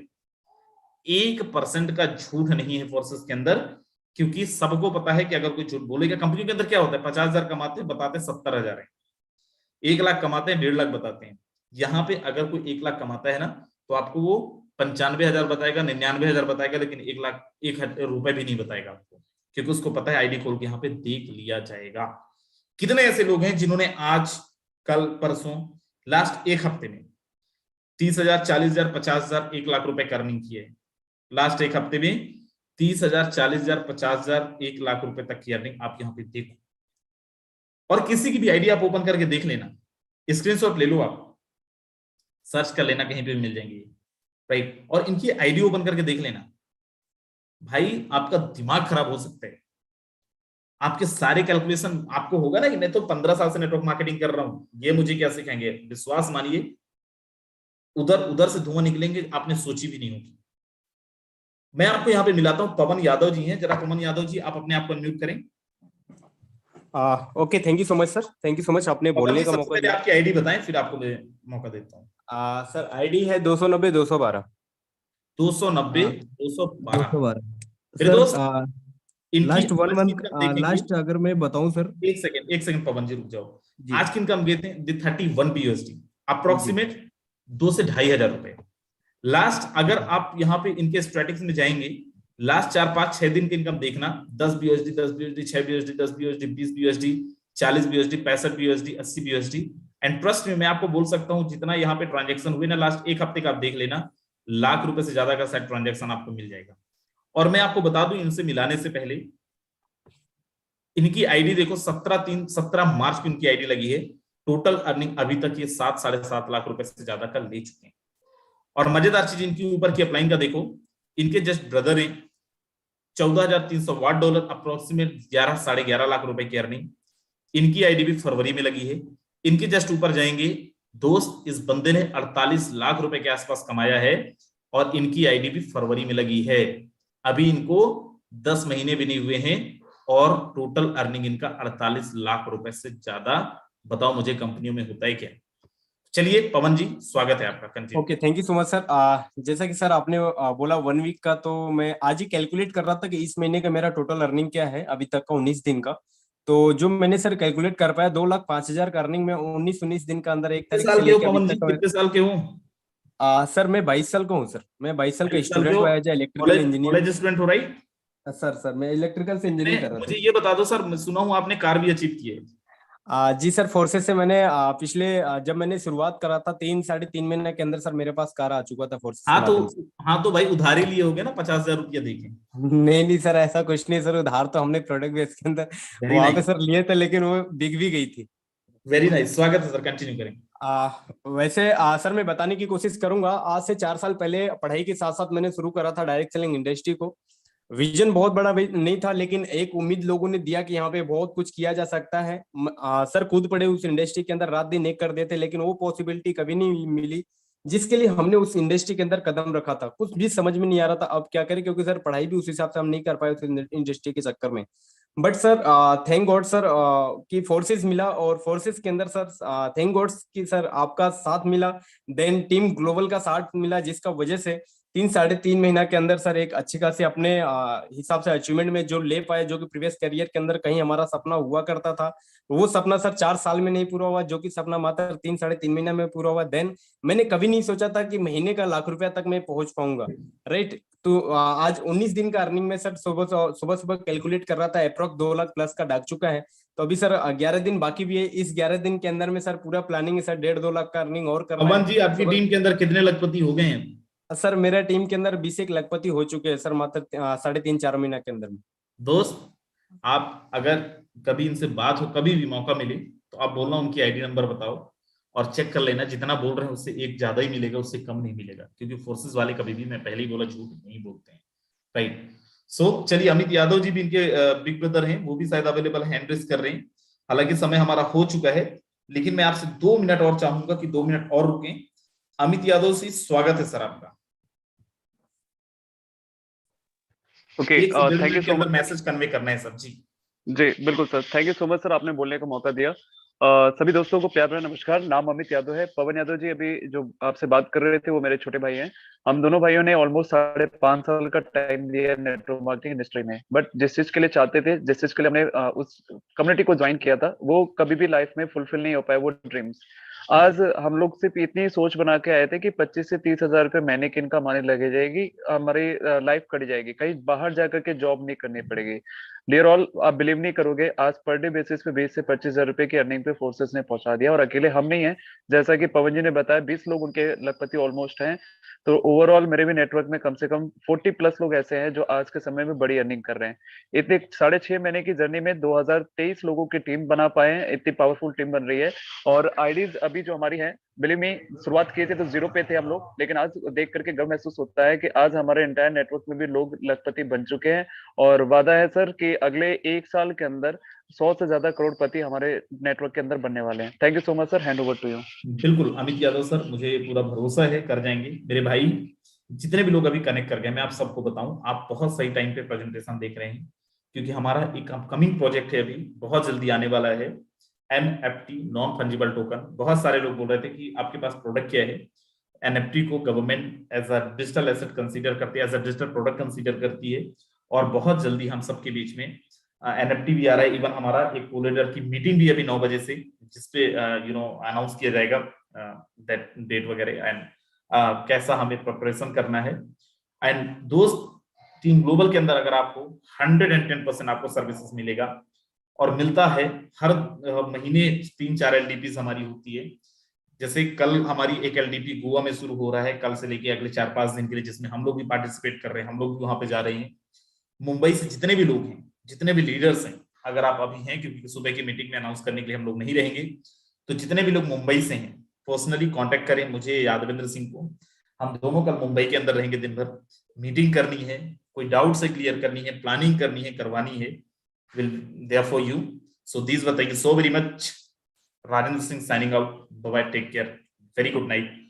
1% का झूठ नहीं है फोर्सेस के अंदर, क्योंकि सबको पता है कि अगर कोई झूठ बोलेगा, कंपनी के अंदर क्या होता है 50,000 कमाते हैं बताते 70,000 है, 1 लाख कमाते हैं 1.5 लाख बताते हैं। यहाँ पे अगर कोई 1 लाख कमाता है ना तो आपको वो 95,000 बताएगा, 99,000 बताएगा, लेकिन 1 लाख 1 रुपए भी नहीं बताएगा आपको, क्योंकि उसको पता है आईडी खोल के यहाँ पे देख लिया जाएगा। कितने ऐसे लोग हैं जिन्होंने आज कल परसों लास्ट एक हफ्ते में 30,000 40,000 50,000 1 लाख रुपए का अर्निंग किए? लास्ट एक हफ्ते में 30,000 40,000 50,000 1 लाख रुपए तक की अर्निंग आप यहाँ पे देखो। और किसी की भी आईडी आप ओपन करके देख लेना, स्क्रीनशॉट ले लो, आप सर्च कर लेना, कहीं पे भी मिल जाएंगे, राइट। और इनकी आईडी ओपन करके देख लेना, भाई आपका दिमाग खराब हो सकता है। आपके सारे कैलकुलेशन आपको होगा ना कि मैं तो 15 साल से नेटवर्क मार्केटिंग कर रहा हूं, ये मुझे क्या सिखाएंगे। विश्वास मानिए उधर उधर से धुआं निकलेंगे, आपने सोची भी नहीं होगी। मैं आपको यहाँ पे मिलाता हूँ, पवन यादव जी हैं। जरा पवन यादव जी आप अपने आप को अनम्यूट करें। Okay, thank you so much sir, thank you so much, आपने बोलने का मौका दिया। आपकी आईडी बताएं फिर आपको मैं मौका देता हूँ। सर आईडी है 290-212 290-212। सर लास्ट 1 मंथ लास्ट अगर मैं बताऊं सर, एक सेकंड पवन जी रुक जाओ। आज की इनकम कहते हैं 31 BUSD अप्रोक्सीमेट 2 से 2,500 रुपए लास्ट। अगर आप यहाँ पे इनके स्ट्रेटेजिक्स में जाएंगे, लास्ट 4-5-6 दिन की इनकम देखना, 10 BUSD 10 BUSD 6 BUSD 10 BUSD 20 BUSD 40 BUSD 65 BUSD 80 BUSD। And trust में मैं आपको बोल सकता हूं जितना यहाँ पे ट्रांजेक्शन हुए ना लास्ट एक हफ्ते का, आप देख लेना लाख रुपए से ज्यादा का शायद ट्रांजेक्शन आपको मिल जाएगा। और मैं आपको बता दूं इनसे मिलाने से पहले इनकी आईडी देखो, 17 मार्च को इनकी आईडी लगी है। टोटल अर्निंग अभी तक ये 7-7.5 लाख रुपए से ज्यादा का ले चुके हैं। और मजेदार चीज इनकी ऊपर की अपलाइन का देखो, इनके जस्ट ब्रदर है $14,300 अप्रोक्सीमेट 11-11.5 लाख रुपए की अर्निंग। इनकी आईडी भी फरवरी में लगी है। इनके जस्ट ऊपर जाएंगे दोस्त, इस बंदे ने 48 लाख रुपए के आसपास कमाया है और इनकी आईडी भी फरवरी में लगी है। अभी इनको 10 महीने भी नहीं हुए हैं और टोटल अर्निंग इनका 48 लाख रुपए से ज्यादा। बताओ मुझे कंपनियों में होता है क्या। चलिए पवन जी स्वागत है आपका, continue. Okay, thank you so much sir. जैसा कि सर आपने बोला 1 वीक का, तो मैं आज ही कैलकुलेट कर रहा था कि इस महीने का मेरा टोटल अर्निंग क्या है अभी तक का 19 दिन का। तो जो मैंने सर कैलकुलेट कर पाया 2,05,000 का अर्निंग में 19 दिन का अंदर एक तारीख से लेकर अभी तक। कितने साल के हो? सर मैं 22 साल का हूँ सर। मैं 22 साल का स्टूडेंट हूँ as electrical engineer. College student हो, राइट? सर मैं इलेक्ट्रिकल से इंजीनियरिंग कर रहा था। मुझे ये बता दो सर, मैं सुना हूँ आपने कार भी अचीव की है। जी सर, फोर्सेस से मैंने पिछले जब मैंने शुरुआत करा था 3-3.5 महीने के अंदर सर मेरे पास कार आ चुका था फोर्सेस। हाँ तो भाई उधारी लिए होगे ना 50,000 रुपया देके? नहीं सर, ऐसा कुछ नहीं सर, उधार तो हमने प्रोडक्ट बेस के अंदर वहां पे सर लिए थे, लेकिन वो बिक भी गई थी। वेरी नाइस, स्वागत है सर, कंटिन्यू करें। वैसे सर मैं बताने की कोशिश करूंगा, आज से 4 साल पहले पढ़ाई के साथ साथ मैंने शुरू करा था डायरेक्ट सेलिंग इंडस्ट्री को। विजन बहुत बड़ा नहीं था, लेकिन एक उम्मीद लोगों ने दिया कि यहाँ पे बहुत कुछ किया जा सकता है। सर खुद पड़े उस इंडस्ट्री के अंदर, रात दिन एक कर देते, लेकिन वो पॉसिबिलिटी कभी नहीं मिली जिसके लिए हमने उस इंडस्ट्री के अंदर कदम रखा था। कुछ भी समझ में नहीं आ रहा था अब क्या करें, क्योंकि सर पढ़ाई भी उस हिसाब से हम नहीं कर पाए उस इंडस्ट्री के चक्कर में। But sir thank God sir कि फोर्सेस मिला, और फोर्सेस के अंदर सर थैंक गॉड कि सर आपका साथ मिला, देन टीम ग्लोबल का साथ मिला, जिसका वजह से 3 साढ़े 3 महीना के अंदर सर एक अच्छी खासी अपने हिसाब से अचीवमेंट में जो ले पाए, जो कि प्रीवियस करियर के अंदर कहीं हमारा सपना हुआ करता था, वो सपना सर 4 साल में नहीं पूरा हुआ, जो कि सपना मात्र 3 साढ़े 3 महीना में पूरा हुआ। देन मैंने कभी नहीं सोचा था कि महीने का ₹1,00,000 तक मैं पहुंच पाऊंगा, राइट। तो आज 19 दिन का अर्निंग में सर सुबह सुबह सुबह कैलकुलेट कर रहा था, अप्रॉक्स 2 लाख प्लस का डाक चुका है। तो अभी सर 11 दिन बाकी भी है, इस 11 दिन के अंदर में सर पूरा प्लानिंग है सर 1.5-2 लाख का अर्निंग और करना पवन है। जी, आपकी टीम के अंदर कितने लखपति हो गए हैं? सर मेरा टीम के अंदर 20 एक लखपति हो चुके हैं सर, मात्र 3.5-4 महीना के अंदर में। दोस्त, आप अगर कभी इनसे बात हो, कभी भी मौका मिले, तो आप बोलना उनकी आईडी नंबर बताओ और चेक कर लेना, जितना बोल रहे हैं उससे एक ज्यादा ही मिलेगा, उससे कम नहीं मिलेगा, क्योंकि फोर्सेस वाले कभी भी, मैं पहले ही बोला, झूठ नहीं बोलते हैं, राइट। सो चलिए, अमित यादव जी भी इनके बिग ब्रदर हैं, वो भी शायद अवेलेबल हैंड रेस कर रहे हैं। हालांकि समय हमारा हो चुका है, लेकिन मैं आपसे 2 मिनट और चाहूंगा कि 2 मिनट और रुकें। अमित यादव जी, स्वागत है सर आपका। ओके, 1 से 1.5 थैंक यू मिनट के सो अंदर मच। मैसेज कन्वे करना है सर जी। जी बिल्कुल sir, thank you so much sir, आपने बोलने का मौका दिया। सभी दोस्तों को प्यार भरा नमस्कार। नाम अमित यादव है। पवन यादव जी अभी जो आपसे बात कर रहे थे वो मेरे छोटे भाई हैं। हम दोनों भाइयों ने ऑलमोस्ट 5.5 साल का टाइम दिया नेटवर्क मार्केटिंग इंडस्ट्री में, बट जिस चीज के लिए चाहते थे, जिस चीज के लिए हमने उस कम्युनिटी को ज्वाइन किया था, वो कभी भी लाइफ में फुलफिल नहीं हो पाया वो ड्रीम्स। आज हम लोग सिर्फ इतनी सोच बना के आए थे कि 25 से 30 हजार रुपये महीने की इनकम आने लगे जाएगी, हमारी लाइफ कट जाएगी, कहीं बाहर जाकर के जॉब नहीं करनी पड़ेगी। डियर ऑल, आप बिलीव नहीं करोगे, आज पर डे बेसिस पे 20 से 25 हजार रुपए की अर्निंग पे फोर्सेस ने पहुंचा दिया, और अकेले हम नहीं है। जैसा कि पवन जी ने बताया, 20 लोग उनके लखपति ऑलमोस्ट हैं। तो ओवरऑल मेरे भी नेटवर्क में कम से कम 40 प्लस लोग ऐसे हैं जो आज के समय में बड़ी अर्निंग कर रहे हैं। इतने 6.5 महीने की जर्नी में 2023 लोगों की टीम बना पाए हैं, इतनी पावरफुल टीम बन रही है। और आईडीज अभी जो हमारी है, बिलीव मी, शुरुआत किए थे तो 0 पे थे हम लोग, लेकिन आज देख करके गर्व महसूस होता है कि आज हमारे इंटायर नेटवर्क में भी लोग लखपति बन चुके हैं। और वादा है सर कि अगले 1 साल के अंदर 100 से ज्यादा करोड़पति हमारे नेटवर्क के अंदर बनने वाले हैं। Thank you so much sir, hand over to you. बिल्कुल अमित यादव सर, मुझे पूरा भरोसा है कर जाएंगे। मेरे भाई जितने भी लोग अभी कनेक्ट कर गए, मैं आप सबको बताऊं, आप बहुत सही टाइम पे प्रेजेंटेशन देख रहे हैं, क्योंकि हमारा एक अपकमिंग प्रोजेक्ट है, अभी बहुत जल्दी आने वाला है, NFT, नॉन फंजिबल टोकन। बहुत सारे लोग बोल रहे थे कि आपके पास प्रोडक्ट क्या है। NFT को government as a digital asset consider करती है, as a digital product consider करती है, और बहुत जल्दी हम सबके बीच में NFT भी आ रहा है। इवन हमारा एक कोलेडर की मीटिंग भी अभी 9 बजे से, जिसपे अनाउंस किया जाएगा दैट डेट वगैरह, एंड कैसा हमें प्रिपरेशन करना है। एंड दोस्त, टीम ग्लोबल के अंदर अगर आपको 110% आपको सर्विसेज मिलेगा, और मिलता है हर महीने 3-4 LDPs हमारी होती है। जैसे कल हमारी एक LDP गोवा में शुरू हो रहा है, कल से लेके अगले 4-5 दिन के लिए, जिसमें हम लोग भी पार्टिसिपेट कर रहे हैं, हम लोग भी वहां पे जा रहे हैं। मुंबई से जितने भी लोग हैं, जितने भी लीडर्स हैं, अगर आप अभी हैं, क्योंकि सुबह की मीटिंग में अनाउंस करने के लिए हम लोग नहीं रहेंगे, तो जितने भी लोग मुंबई से हैं, पर्सनली कांटेक्ट करें मुझे, यादवेंद्र सिंह को। हम दोनों कल मुंबई के अंदर रहेंगे, दिन भर मीटिंग करनी है, कोई डाउट से क्लियर करनी है, प्लानिंग करनी है, करवानी है, will there for you. So these बताइए, so very much. Rajendra Singh signing out, bye bye, take care, very good night.